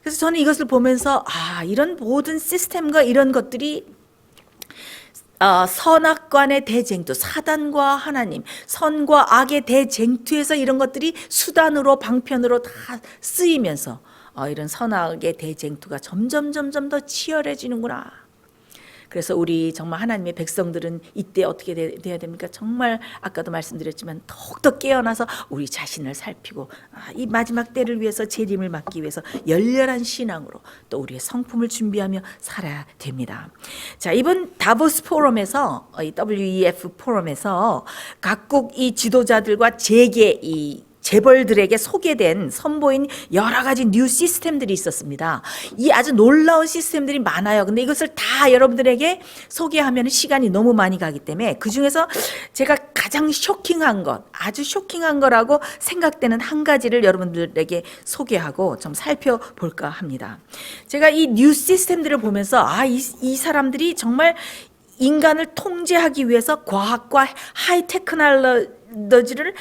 그래서 저는 이것을 보면서 이런 모든 시스템과 이런 것들이 선악간의 대쟁투, 사단과 하나님, 선과 악의 대쟁투에서 이런 것들이 수단으로 방편으로 다 쓰이면서 이런 선악의 대쟁투가 점점 더 치열해지는구나. 그래서 우리 정말 하나님의 백성들은 이때 어떻게 돼야 됩니까? 정말 아까도 말씀드렸지만 더욱더 깨어나서 우리 자신을 살피고 이 마지막 때를 위해서 재림을 막기 위해서 열렬한 신앙으로 또 우리의 성품을 준비하며 살아야 됩니다. 자, 이번 다보스 포럼에서 이 WEF 포럼에서 각국 이 지도자들과 재계 이 재벌들에게 소개된 선보인 여러 가지 뉴 시스템들이 있었습니다. 이 아주 놀라운 시스템들이 많아요. 근데 이것을 다 여러분들에게 소개하면 시간이 너무 많이 가기 때문에 그중에서 제가 가장 쇼킹한 것, 아주 쇼킹한 거라고 생각되는 한 가지를 여러분들에게 소개하고 좀 살펴볼까 합니다. 제가 이 뉴 시스템들을 보면서 이 사람들이 정말 인간을 통제하기 위해서 과학과 하이테크놀로지를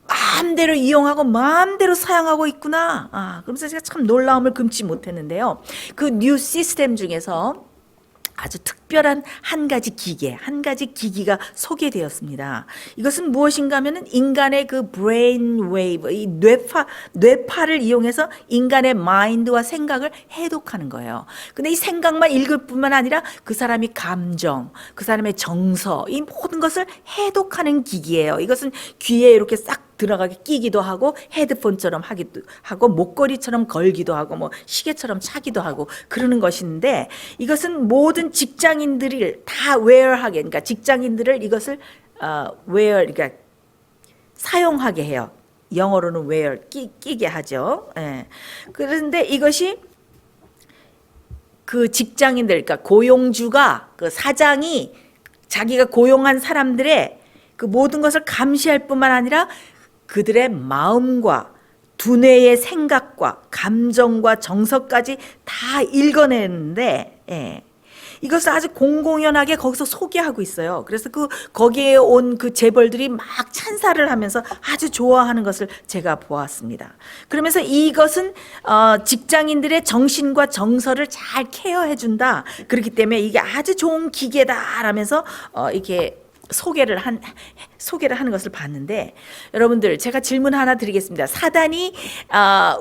마음대로 이용하고 마음대로 사용하고 있구나. 그러면서 제가 참 놀라움을 금치 못했는데요. 그 뉴 시스템 중에서 아주 특별한 한 가지 기기가 소개되었습니다. 이것은 무엇인가 하면은 인간의 그 브레인 웨이브, 이 뇌파를 이용해서 인간의 마인드와 생각을 해독하는 거예요. 근데 이 생각만 읽을 뿐만 아니라 그 사람의 감정, 그 사람의 정서, 이 모든 것을 해독하는 기기예요. 이것은 귀에 이렇게 싹 들어가게 끼기도 하고 헤드폰처럼 하기도 하고 목걸이처럼 걸기도 하고 뭐 시계처럼 차기도 하고 그러는 것인데 이것은 모든 직장인들을 다 wear하게, 그러니까 직장인들을 이것을 wear, 그러니까 사용하게 해요. 영어로는 wear, 끼게 하죠. 예. 그런데 이것이 그 직장인들, 그러니까 고용주가 그 사장이 자기가 고용한 사람들의 그 모든 것을 감시할 뿐만 아니라 그들의 마음과 두뇌의 생각과 감정과 정서까지 다 읽어내는데 이것을 아주 공공연하게 거기서 소개하고 있어요. 그래서 거기에 온 그 재벌들이 막 찬사를 하면서 아주 좋아하는 것을 제가 보았습니다. 그러면서 이것은 직장인들의 정신과 정서를 잘 케어해준다. 그렇기 때문에 이게 아주 좋은 기계다라면서 이렇게 소개를 하는 것을 봤는데 여러분들 제가 질문 하나 드리겠습니다. 사단이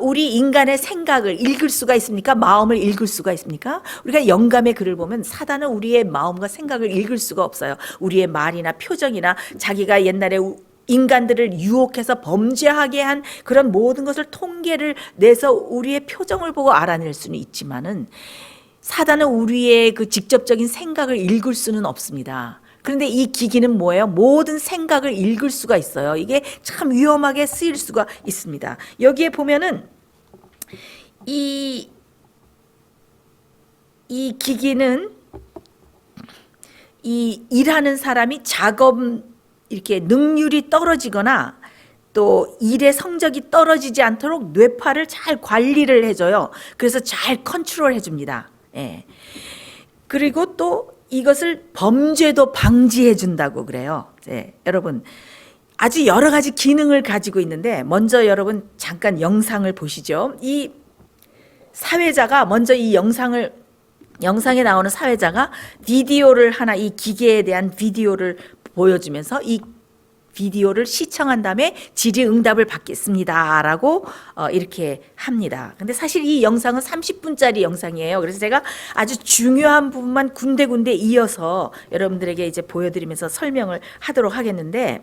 우리 인간의 생각을 읽을 수가 있습니까? 마음을 읽을 수가 있습니까? 우리가 영감의 글을 보면 사단은 우리의 마음과 생각을 읽을 수가 없어요. 우리의 말이나 표정이나 자기가 옛날에 인간들을 유혹해서 범죄하게 한 그런 모든 것을 통계를 내서 우리의 표정을 보고 알아낼 수는 있지만은 사단은 우리의 그 직접적인 생각을 읽을 수는 없습니다. 그런데 이 기기는 뭐예요? 모든 생각을 읽을 수가 있어요. 이게 참 위험하게 쓰일 수가 있습니다. 여기에 보면은 이 기기는 이 일하는 사람이 작업 이렇게 능률이 떨어지거나 또 일의 성적이 떨어지지 않도록 뇌파를 잘 관리를 해줘요. 그래서 잘 컨트롤 해줍니다. 예. 그리고 또 이것을 범죄도 방지해 준다고 그래요. 여러분 아주 여러 가지 기능을 가지고 있는데 먼저 여러분 잠깐 영상을 보시죠. 이 사회자가 먼저 이 영상에 나오는 사회자가 비디오를 하나 이 기계에 대한 비디오를 보여주면서 이 비디오를 시청한 다음에 질의응답을 받겠습니다라고 이렇게 합니다. 근데 사실 이 영상은 30분짜리 영상이에요. 그래서 제가 아주 중요한 부분만 군데군데 이어서 여러분들에게 이제 보여드리면서 설명을 하도록 하겠는데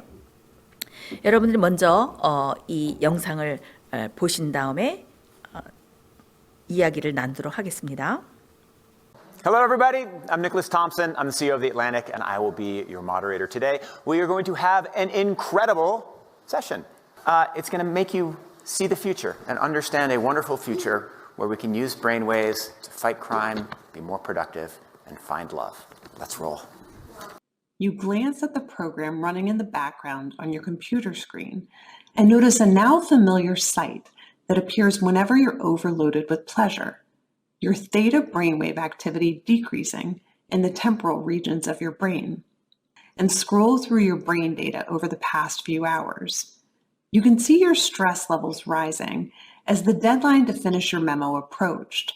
여러분들이 먼저 이 영상을 보신 다음에 이야기를 나누도록 하겠습니다. Hello, everybody. I'm Nicholas Thompson. I'm the CEO of The Atlantic, and I will be your moderator today. We are going to have an incredible session. It's going to make you see the future and understand a wonderful future where we can use brainwaves to fight crime, be more productive, and find love. Let's roll. You glance at the program running in the background on your computer screen and notice a now familiar sight that appears whenever you're overloaded with pleasure, your theta brainwave activity decreasing in the temporal regions of your brain. And scroll through your brain data over the past few hours. You can see your stress levels rising as the deadline to finish your memo approached,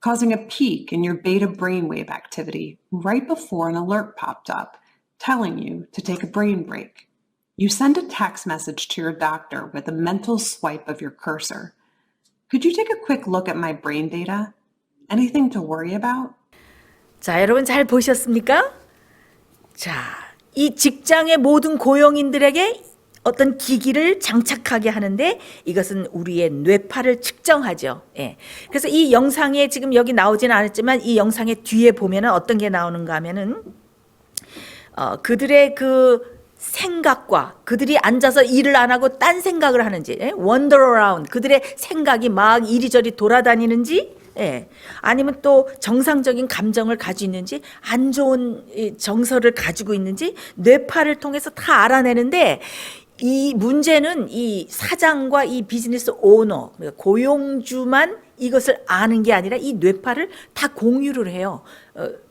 causing a peak in your beta brainwave activity right before an alert popped up, telling you to take a brain break. You send a text message to your doctor with a mental swipe of your cursor. Could you take a quick look at my brain data? Anything to worry about? 자, 여러분 잘 보셨습니까? 자, 이 직장의 모든 고용인들에게 어떤 기기를 장착하게 하는데 이것은 우리의 뇌파를 측정하죠. 예. 그래서 이 영상에 지금 여기 나오지는 않았지만 이 영상의 뒤에 보면은 어떤 게 나오는가 하면은 그들의 그 생각과 그들이 앉아서 일을 안 하고 딴 생각을 하는지, wander around, 그들의 생각이 막 이리저리 돌아다니는지, 예. 아니면 또 정상적인 감정을 가지고 있는지, 안 좋은 정서를 가지고 있는지 뇌파를 통해서 다 알아내는데 이 문제는 이 사장과 이 비즈니스 오너, 고용주만 이것을 아는 게 아니라 이 뇌파를 다 공유를 해요.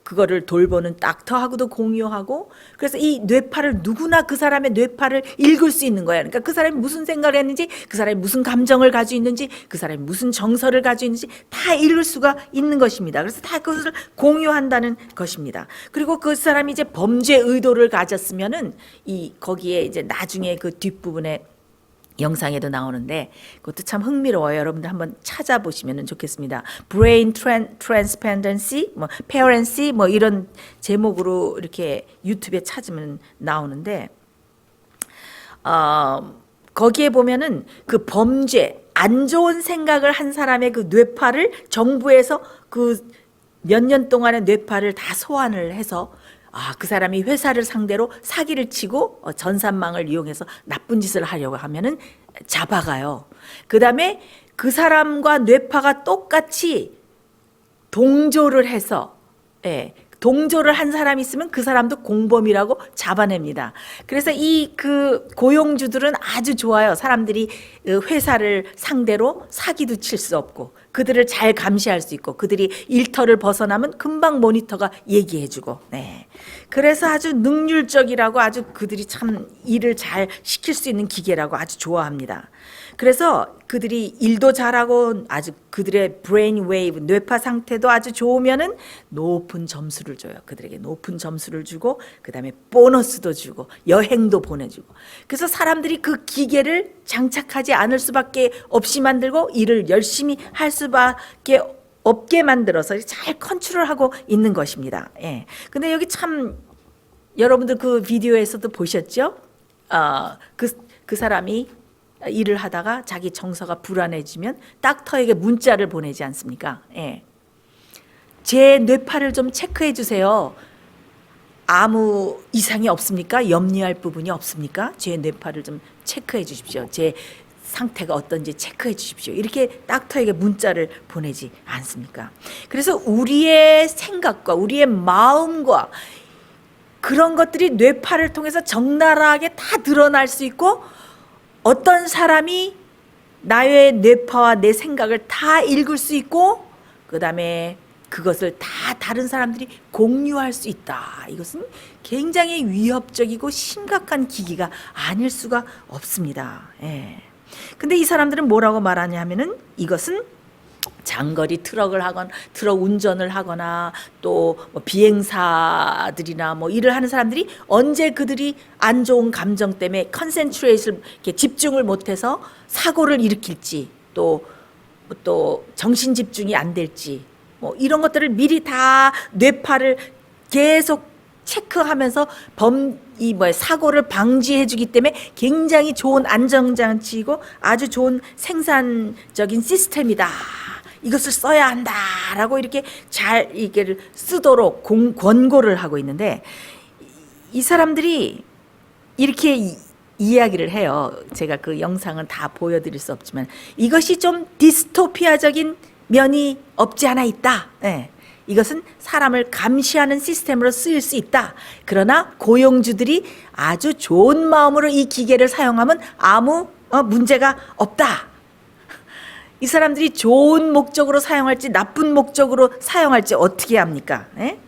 그거를 돌보는 닥터하고도 공유하고, 그래서 이 뇌파를 누구나 그 사람의 뇌파를 읽을 수 있는 거예요. 그러니까 그 사람이 무슨 생각을 했는지, 그 사람이 무슨 감정을 가지고 있는지, 그 사람이 무슨 정서를 가지고 있는지 다 읽을 수가 있는 것입니다. 그래서 다 그것을 공유한다는 것입니다. 그리고 그 사람이 이제 범죄 의도를 가졌으면은 이 거기에 이제 나중에 그 뒷부분에 영상에도 나오는데 그것도 참 흥미로워요. 여러분들 한번 찾아보시면 좋겠습니다. Brain Transparency, 뭐 Parency, 뭐 이런 제목으로 이렇게 유튜브에 찾으면 나오는데 거기에 보면은 그 범죄, 안 좋은 생각을 한 사람의 그 뇌파를 정부에서 그 몇 년 동안의 뇌파를 다 소환을 해서 그 사람이 회사를 상대로 사기를 치고 전산망을 이용해서 나쁜 짓을 하려고 하면은 잡아가요. 그 다음에 그 사람과 뇌파가 똑같이 동조를 해서, 동조를 한 사람이 있으면 그 사람도 공범이라고 잡아냅니다. 그래서 이 그 고용주들은 아주 좋아요. 사람들이 회사를 상대로 사기도 칠 수 없고 그들을 잘 감시할 수 있고 그들이 일터를 벗어나면 금방 모니터가 얘기해주고, 그래서 아주 능률적이라고 아주 그들이 참 일을 잘 시킬 수 있는 기계라고 아주 좋아합니다. 그래서 그들이 일도 잘하고 아주 그들의 브레인 웨이브, 뇌파 상태도 아주 좋으면은 높은 점수를 줘요. 그들에게 높은 점수를 주고 그다음에 보너스도 주고 여행도 보내주고. 그래서 사람들이 그 기계를 장착하지 않을 수밖에 없이 만들고 일을 열심히 할 수밖에 없게 만들어서 잘 컨트롤하고 있는 것입니다. 근데 여기 참 여러분들 그 비디오에서도 보셨죠? 그 사람이 일을 하다가 자기 정서가 불안해지면 닥터에게 문자를 보내지 않습니까? 제 뇌파를 좀 체크해 주세요. 아무 이상이 없습니까? 염려할 부분이 없습니까? 제 뇌파를 좀 체크해 주십시오. 제 상태가 어떤지 체크해 주십시오. 이렇게 닥터에게 문자를 보내지 않습니까? 그래서 우리의 생각과 우리의 마음과 그런 것들이 뇌파를 통해서 적나라하게 다 드러날 수 있고 어떤 사람이 나의 뇌파와 내 생각을 다 읽을 수 있고 그 다음에 그것을 다 다른 사람들이 공유할 수 있다. 이것은 굉장히 위협적이고 심각한 기기가 아닐 수가 없습니다. 근데 이 사람들은 뭐라고 말하냐 하면은 이것은 장거리 트럭을 하거나 트럭 운전을 하거나 또 뭐 비행사들이나 뭐 일을 하는 사람들이 언제 그들이 안 좋은 감정 때문에 컨센트레이션을 이렇게 집중을 못해서 사고를 일으킬지 또 정신 집중이 안 될지 뭐 이런 것들을 미리 다 뇌파를 계속 체크하면서 사고를 방지해주기 때문에 굉장히 좋은 안정장치이고 아주 좋은 생산적인 시스템이다. 이것을 써야 한다라고 이렇게 잘 이게 쓰도록 권고를 하고 있는데 이 사람들이 이렇게 이야기를 해요. 제가 그 영상은 다 보여드릴 수 없지만 이것이 좀 디스토피아적인 면이 없지 않아 있다. 이것은 사람을 감시하는 시스템으로 쓰일 수 있다. 그러나 고용주들이 아주 좋은 마음으로 이 기계를 사용하면 아무 문제가 없다. 이 사람들이 좋은 목적으로 사용할지 나쁜 목적으로 사용할지 어떻게 합니까? 에?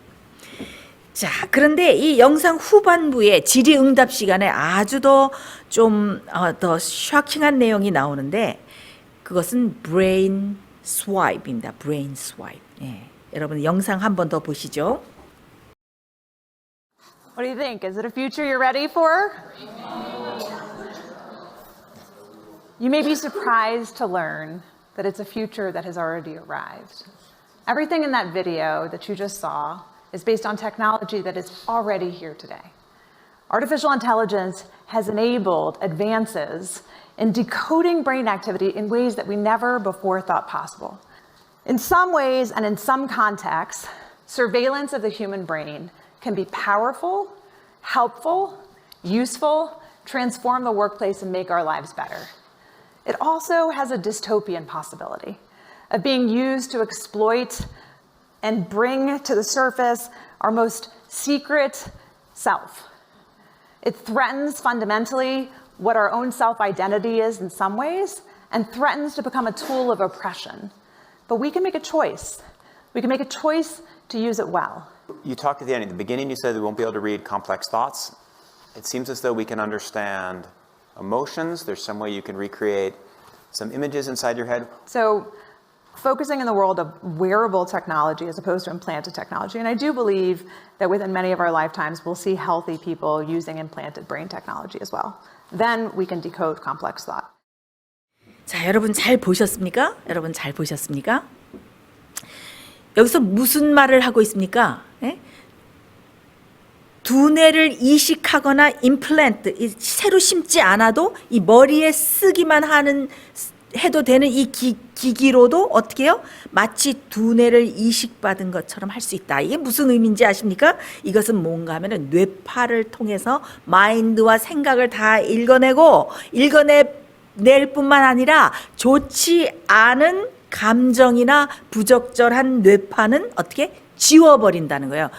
자, 그런데 이 영상 후반부에 질의응답 시간에 아주 더 쇼킹한 내용이 나오는데 그것은 brain swipe입니다. brain swipe. 예. 여러분 영상 한 번 더 보시죠. What do you think? Is it a future you're ready for? You may be surprised to learn that it's a future that has already arrived. Everything in that video that you just saw is based on technology that is already here today. Artificial intelligence has enabled advances in decoding brain activity in ways that we never before thought possible. In some ways and in some contexts, surveillance of the human brain can be powerful, helpful, useful, transform the workplace and make our lives better. It also has a dystopian possibility of being used to exploit and bring to the surface our most secret self. It threatens fundamentally what our own self-identity is in some ways and threatens to become a tool of oppression. But we can make a choice. We can make a choice to use it well. You talked at the end. At the beginning, you said we won't be able to read complex thoughts. It seems as though we can understand emotions. There's some way you can recreate some images inside your head. So focusing in the world of wearable technology as opposed to implanted technology. And I do believe that within many of our lifetimes, we'll see healthy people using implanted brain technology as well. Then we can decode complex thought. 자, 여러분 잘 보셨습니까? 여러분 잘 보셨습니까? 여기서 무슨 말을 하고 있습니까? 예? 두뇌를 이식하거나 임플란트, 새로 심지 않아도 이 머리에 쓰기만 해도 되는 이 기기로도 어떻게 해요? 마치 두뇌를 이식받은 것처럼 할 수 있다. 이게 무슨 의미인지 아십니까? 이것은 뭔가 하면은 뇌파를 통해서 마인드와 생각을 다 읽어낼 뿐만 아니라 좋지 않은 감정이나 부적절한 뇌파는 어떻게 지워버린다는 거예요.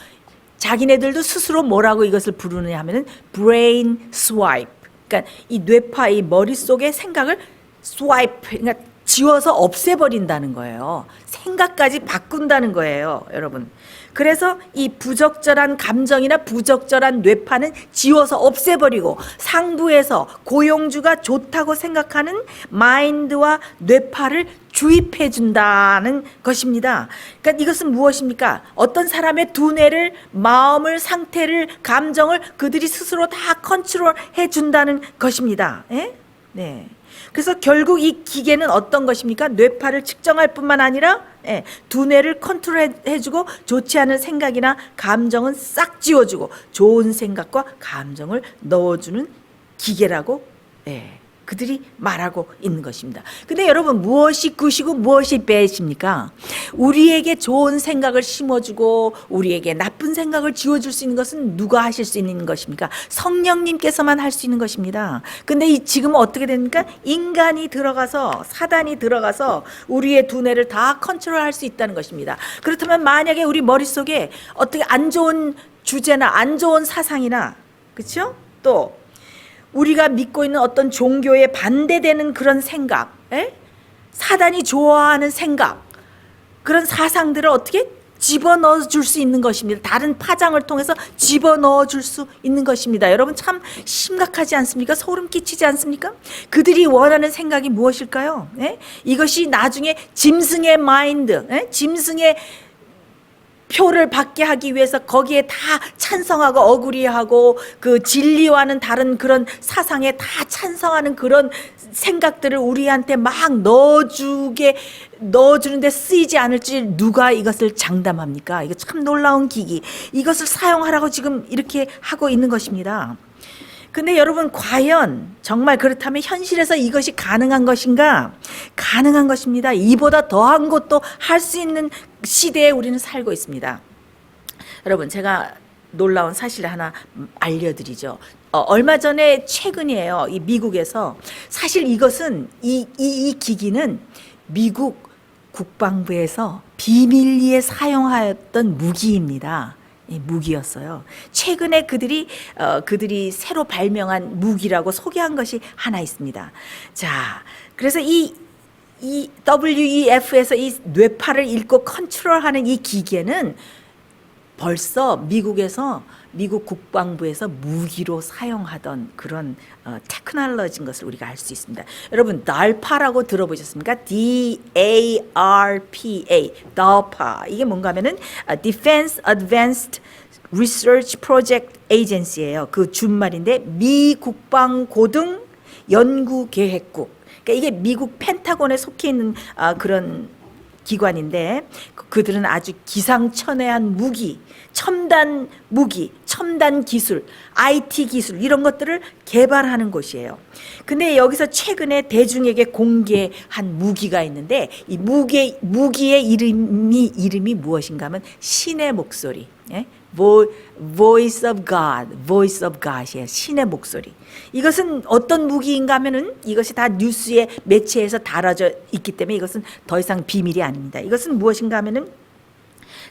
자기네들도 스스로 뭐라고 이것을 부르느냐 하면은 brain swipe. 그러니까 이 뇌파, 이 머릿속의 생각을 swipe, 그러니까 지워서 없애버린다는 거예요. 생각까지 바꾼다는 거예요, 여러분. 그래서 이 부적절한 감정이나 부적절한 뇌파는 지워서 없애버리고 상부에서 고용주가 좋다고 생각하는 마인드와 뇌파를 주입해 준다는 것입니다. 그러니까 이것은 무엇입니까? 어떤 사람의 두뇌를, 마음을, 상태를, 감정을 그들이 스스로 다 컨트롤해 준다는 것입니다. 예? 네. 그래서 결국 이 기계는 어떤 것입니까? 뇌파를 측정할 뿐만 아니라 두뇌를 컨트롤해주고 좋지 않은 생각이나 감정은 싹 지워주고 좋은 생각과 감정을 넣어주는 기계라고 그들이 말하고 있는 것입니다. 근데 여러분 무엇이 굿이고 무엇이 배드입니까? 우리에게 좋은 생각을 심어주고 우리에게 나쁜 생각을 지워줄 수 있는 것은 누가 하실 수 있는 것입니까? 성령님께서만 할 수 있는 것입니다. 근데 지금은 어떻게 됩니까? 인간이 들어가서 사단이 들어가서 우리의 두뇌를 다 컨트롤할 수 있다는 것입니다. 그렇다면 만약에 우리 머릿속에 어떻게 안 좋은 주제나 안 좋은 사상이나 그렇죠? 또 우리가 믿고 있는 어떤 종교에 반대되는 그런 생각, 사단이 좋아하는 생각, 그런 사상들을 어떻게 집어넣어 줄 수 있는 것입니다. 다른 파장을 통해서 집어넣어 줄 수 있는 것입니다. 여러분 참 심각하지 않습니까? 소름 끼치지 않습니까? 그들이 원하는 생각이 무엇일까요? 이것이 나중에 짐승의 마인드, 짐승의 표를 받게 하기 위해서 거기에 다 찬성하고 어그리하고 그 진리와는 다른 그런 사상에 다 찬성하는 그런 생각들을 우리한테 막 넣어주는데 쓰이지 않을지 누가 이것을 장담합니까? 이거 참 놀라운 기기. 이것을 사용하라고 지금 이렇게 하고 있는 것입니다. 근데 여러분 과연 정말 그렇다면 현실에서 이것이 가능한 것인가? 가능한 것입니다. 이보다 더한 것도 할 수 있는 시대에 우리는 살고 있습니다. 여러분 제가 놀라운 사실을 하나 알려드리죠. 얼마 전에 최근이에요. 이 미국에서 사실 이것은 이 기기는 미국 국방부에서 비밀리에 사용하였던 무기입니다. 무기였어요. 최근에 그들이 새로 발명한 무기라고 소개한 것이 하나 있습니다. 자, 그래서 이 WEF에서 이 뇌파를 읽고 컨트롤하는 이 기계는 벌써 미국 국방부에서 무기로 사용하던 그런 테크놀로지인 것을 우리가 알 수 있습니다. 여러분, DARPA라고 들어보셨습니까? DARPA, DARPA. 이게 뭔가 하면은 Defense Advanced Research Project Agency예요. 그 준말인데 미 국방고등 연구계획국. 그러니까 이게 미국 펜타곤에 속해 있는 그런 기관인데 그들은 아주 기상천외한 무기, 첨단 기술, IT 기술 이런 것들을 개발하는 곳이에요. 근데 여기서 최근에 대중에게 공개한 무기가 있는데 이 무기의 이름이 무엇인가 하면 신의 목소리. 예? Voice of God이에요. 신의 목소리. 이것은 어떤 무기인가 하면은 이것이 다 뉴스의 매체에서 다뤄져 있기 때문에 이것은 더 이상 비밀이 아닙니다. 이것은 무엇인가 하면은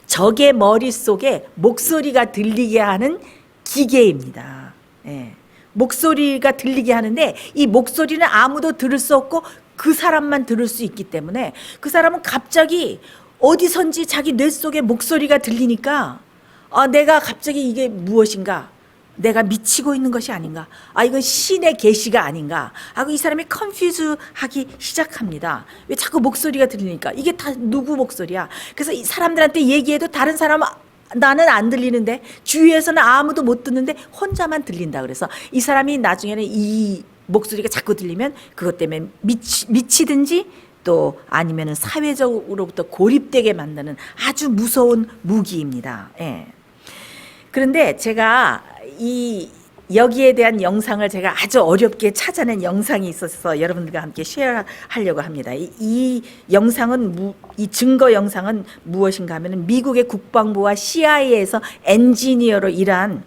적의 머릿속에 목소리가 들리게 하는 기계입니다. 예. 목소리가 들리게 하는데 이 목소리는 아무도 들을 수 없고 그 사람만 들을 수 있기 때문에 그 사람은 갑자기 어디선지 자기 뇌 속에 목소리가 들리니까 내가 갑자기 이게 무엇인가? 내가 미치고 있는 것이 아닌가? 이건 신의 계시가 아닌가? 하고 이 사람이 컨퓨즈하기 시작합니다. 왜 자꾸 목소리가 들리니까? 이게 다 누구 목소리야? 그래서 이 사람들한테 얘기해도 다른 사람은 나는 안 들리는데 주위에서는 아무도 못 듣는데 혼자만 들린다. 그래서 이 사람이 나중에는 이 목소리가 자꾸 들리면 그것 때문에 미치든지 또 아니면은 사회적으로부터 고립되게 만드는 아주 무서운 무기입니다. 예. 그런데 제가 여기에 대한 영상을 제가 아주 어렵게 찾아낸 영상이 있어서 여러분들과 함께 쉐어하려고 합니다. 이 영상은 이 증거 영상은 무엇인가 하면 미국의 국방부와 CIA에서 엔지니어로 일한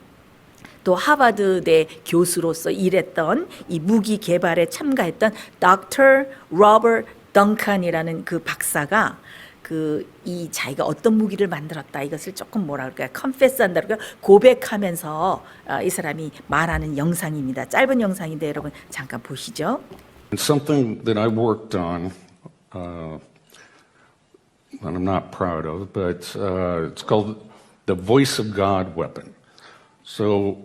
또 하버드대 교수로서 일했던 이 무기 개발에 참가했던 Dr. Robert Duncan이라는 그 박사가 이 자기가 어떤 무기를 만들었다 이것을 조금 뭐라 그럴까요? 컨페스한다 그럴까요? 고백하면서 이 사람이 말하는 영상입니다. 짧은 영상인데 여러분 잠깐 보시죠. Something that I worked on that I'm not proud of, but it's called the Voice of God weapon. So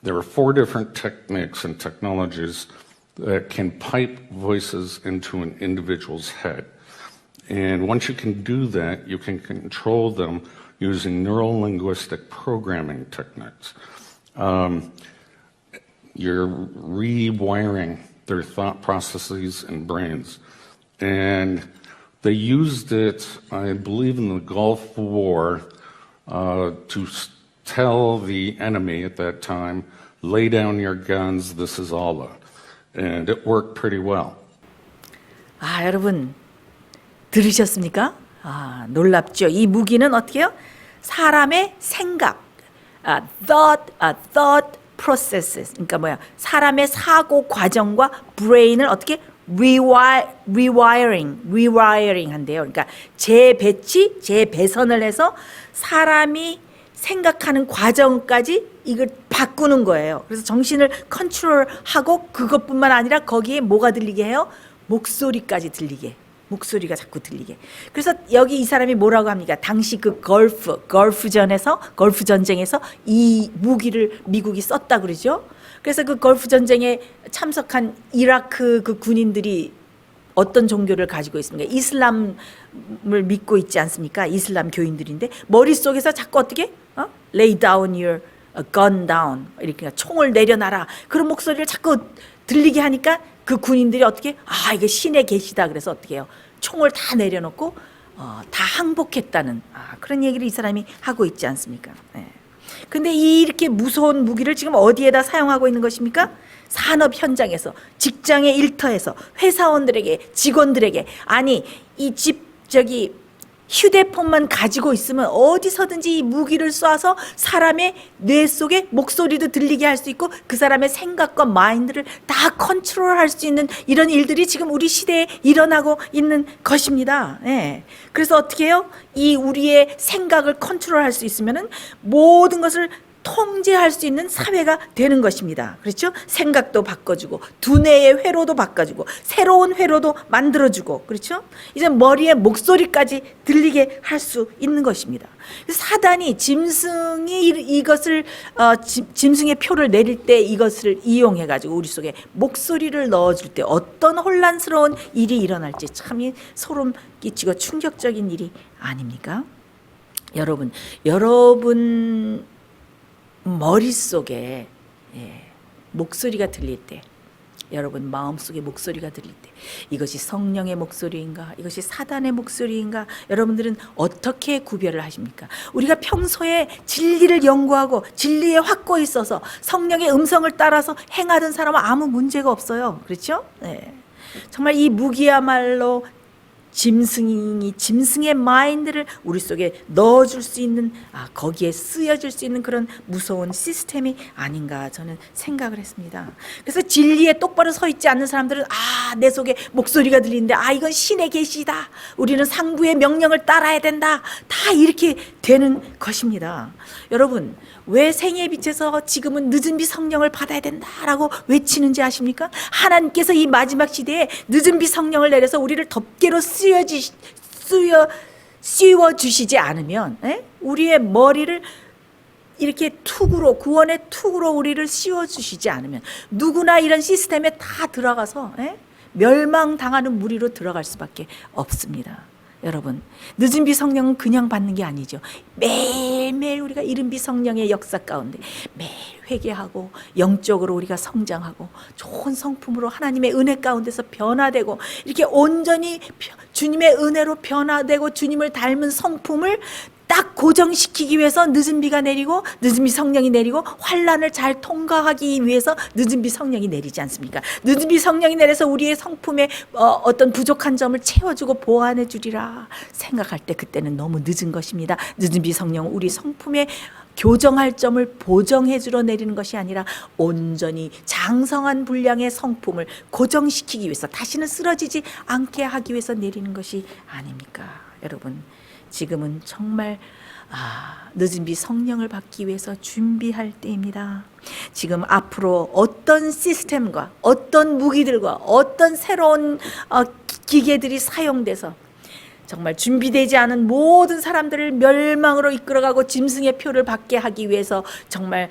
there are 4 different techniques and technologies that can pipe voices into an individual's head. And once you can do that, you can control them using neuro-linguistic programming techniques. You're rewiring their thought processes and brains. And they used it, I believe, in the Gulf War to tell the enemy at that time, lay down your guns, this is Allah. And it worked pretty well. 여러분 들으셨습니까? 놀랍죠. 이 무기는 어떻게 해요? 사람의 생각, thought processes. 그러니까 사람의 사고 과정과 브레인을 어떻게 rewiring 한대요. 그러니까 재배선을 해서 사람이 생각하는 과정까지 이걸 바꾸는 거예요. 그래서 정신을 컨트롤하고 그것뿐만 아니라 거기에 뭐가 들리게 해요? 목소리까지 들리게. 목소리가 자꾸 들리게. 그래서 여기 이 사람이 뭐라고 합니까? 당시 그 걸프 전쟁에서 이 무기를 미국이 썼다 그러죠. 그래서 그 걸프 전쟁에 참석한 이라크 그 군인들이 어떤 종교를 가지고 있습니까? 이슬람을 믿고 있지 않습니까? 이슬람 교인들인데 머릿속에서 자꾸 어떻게? Lay down your gun down. 이렇게 총을 내려놔라. 그런 목소리를 자꾸 들리게 하니까 그 군인들이 어떻게? 이거 신의 계시다. 그래서 어떻게 해요? 총을 다 내려놓고 다 항복했다는 그런 얘기를 이 사람이 하고 있지 않습니까? 근데 이렇게 무서운 무기를 지금 어디에다 사용하고 있는 것입니까? 산업 현장에서, 직장의 일터에서, 회사원들에게, 직원들에게, 아니 이 휴대폰만 가지고 있으면 어디서든지 이 무기를 쏴서 사람의 뇌 속에 목소리도 들리게 할 수 있고 그 사람의 생각과 마인드를 다 컨트롤할 수 있는 이런 일들이 지금 우리 시대에 일어나고 있는 것입니다. 예. 그래서 어떻게 해요? 이 우리의 생각을 컨트롤할 수 있으면은 모든 것을 통제할 수 있는 사회가 되는 것입니다. 그렇죠? 생각도 바꿔주고 두뇌의 회로도 바꿔주고 새로운 회로도 만들어주고 그렇죠? 이제 머리에 목소리까지 들리게 할 수 있는 것입니다. 사단이 짐승이 이것을 짐승의 표를 내릴 때 이것을 이용해 가지고 우리 속에 목소리를 넣어줄 때 어떤 혼란스러운 일이 일어날지 참 소름 끼치고 충격적인 일이 아닙니까? 여러분 머릿속에 목소리가 들릴 때 여러분 마음속에 목소리가 들릴 때 이것이 성령의 목소리인가 이것이 사단의 목소리인가 여러분들은 어떻게 구별을 하십니까? 우리가 평소에 진리를 연구하고 진리에 확고히 있어서 성령의 음성을 따라서 행하던 사람은 아무 문제가 없어요. 그렇죠? 네. 정말 이 무기야말로 짐승의 마인드를 우리 속에 넣어줄 수 있는 거기에 쓰여질 수 있는 그런 무서운 시스템이 아닌가 저는 생각을 했습니다. 그래서 진리에 똑바로 서 있지 않는 사람들은 내 속에 목소리가 들리는데 이건 신의 계시다. 우리는 상부의 명령을 따라야 된다. 다 이렇게 되는 것입니다. 여러분 왜 생애의 빛에서 지금은 늦은 빛 성령을 받아야 된다라고 외치는지 아십니까? 하나님께서 이 마지막 시대에 늦은 빛 성령을 내려서 우리를 덮개로 씌워 주시지 않으면 우리의 머리를 이렇게 투구로 구원의 투구로 우리를 씌워 주시지 않으면 누구나 이런 시스템에 다 들어가서 멸망당하는 무리로 들어갈 수밖에 없습니다. 여러분 늦은 비 성령은 그냥 받는 게 아니죠. 매일매일 우리가 이른 비 성령의 역사 가운데 매일 회개하고 영적으로 우리가 성장하고 좋은 성품으로 하나님의 은혜 가운데서 변화되고 이렇게 온전히 주님의 은혜로 변화되고 주님을 닮은 성품을 딱 고정시키기 위해서 늦은 비가 내리고 늦은 비 성령이 내리고 환난을 잘 통과하기 위해서 늦은 비 성령이 내리지 않습니까? 늦은 비 성령이 내려서 우리의 성품에 어떤 부족한 점을 채워주고 보완해 주리라 생각할 때 그때는 너무 늦은 것입니다. 늦은 비 성령은 우리 성품에 교정할 점을 보정해 주러 내리는 것이 아니라 온전히 장성한 분량의 성품을 고정시키기 위해서 다시는 쓰러지지 않게 하기 위해서 내리는 것이 아닙니까? 여러분 지금은 정말 늦은 비 성령을 받기 위해서 준비할 때입니다. 지금 앞으로 어떤 시스템과 어떤 무기들과 어떤 새로운 기계들이 사용돼서 정말 준비되지 않은 모든 사람들을 멸망으로 이끌어가고 짐승의 표를 받게 하기 위해서 정말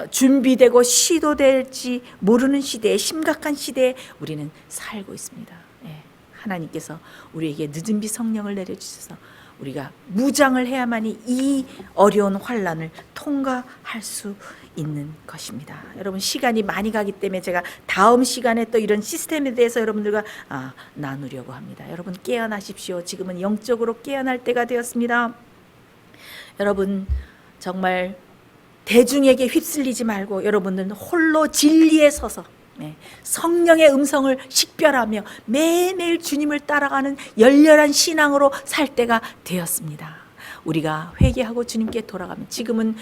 준비되고 시도될지 모르는 시대에 심각한 시대에 우리는 살고 있습니다. 하나님께서 우리에게 늦은 비 성령을 내려주셔서 우리가 무장을 해야만이 이 어려운 환난을 통과할 수 있는 것입니다. 여러분 시간이 많이 가기 때문에 제가 다음 시간에 또 이런 시스템에 대해서 여러분들과 나누려고 합니다. 여러분 깨어나십시오. 지금은 영적으로 깨어날 때가 되었습니다. 여러분 정말 대중에게 휩쓸리지 말고 여러분들은 홀로 진리에 서서 성령의 음성을 식별하며 매일매일 주님을 따라가는 열렬한 신앙으로 살 때가 되었습니다. 우리가 회개하고 주님께 돌아가면 지금은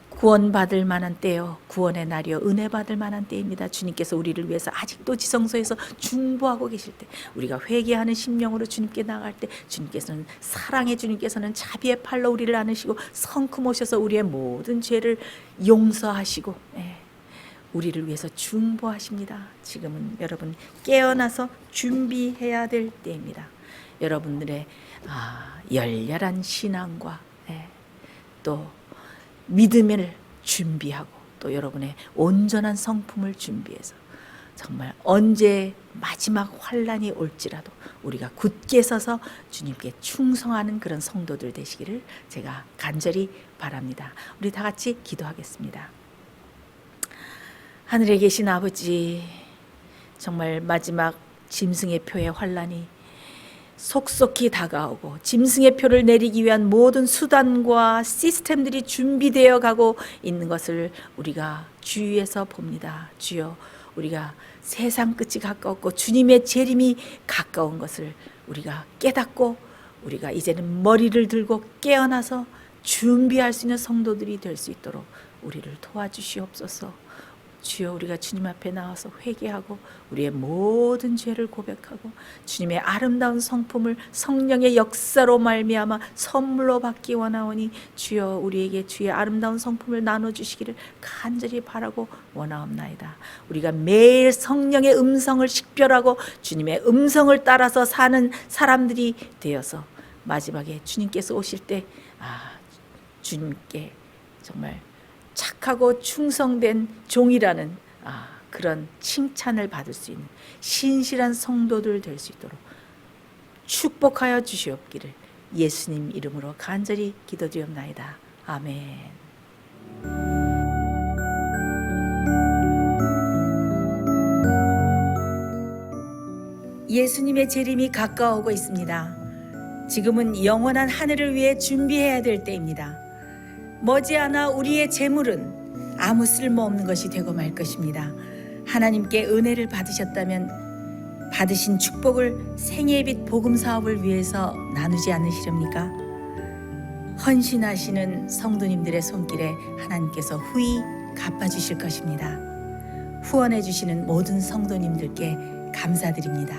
구원받을 만한 때요 구원의 날이요 은혜 받을 만한 때입니다. 주님께서 우리를 위해서 아직도 지성소에서 중보하고 계실 때 우리가 회개하는 심령으로 주님께 나갈 때 주님께서는 사랑의 주님께서는 자비의 팔로 우리를 안으시고 성큼 오셔서 우리의 모든 죄를 용서하시고 우리를 위해서 중보하십니다. 지금은 여러분 깨어나서 준비해야 될 때입니다. 여러분들의 열렬한 신앙과 또 믿음을 준비하고 또 여러분의 온전한 성품을 준비해서 정말 언제 마지막 환난이 올지라도 우리가 굳게 서서 주님께 충성하는 그런 성도들 되시기를 제가 간절히 바랍니다. 우리 다 같이 기도하겠습니다. 하늘에 계신 아버지, 정말 마지막 짐승의 표의 환난이 속속히 다가오고 짐승의 표를 내리기 위한 모든 수단과 시스템들이 준비되어 가고 있는 것을 우리가 주위에서 봅니다. 주여, 우리가 세상 끝이 가까웠고 주님의 재림이 가까운 것을 우리가 깨닫고 우리가 이제는 머리를 들고 깨어나서 준비할 수 있는 성도들이 될 수 있도록 우리를 도와주시옵소서. 주여, 우리가 주님 앞에 나와서 회개하고 우리의 모든 죄를 고백하고 주님의 아름다운 성품을 성령의 역사로 말미암아 선물로 받기 원하오니 주여, 우리에게 주의 아름다운 성품을 나눠주시기를 간절히 바라고 원하옵나이다. 우리가 매일 성령의 음성을 식별하고 주님의 음성을 따라서 사는 사람들이 되어서 마지막에 주님께서 오실 때 주님께 정말 착하고 충성된 종이라는 그런 칭찬을 받을 수 있는 신실한 성도들 될 수 있도록 축복하여 주시옵기를 예수님 이름으로 간절히 기도드리옵나이다. 아멘. 예수님의 재림이 가까워오고 있습니다. 지금은 영원한 하늘을 위해 준비해야 될 때입니다. 머지않아 우리의 재물은 아무 쓸모없는 것이 되고 말 것입니다. 하나님께 은혜를 받으셨다면 받으신 축복을 생애빛 복음 사업을 위해서 나누지 않으시렵니까? 헌신하시는 성도님들의 손길에 하나님께서 후히 갚아주실 것입니다. 후원해 주시는 모든 성도님들께 감사드립니다.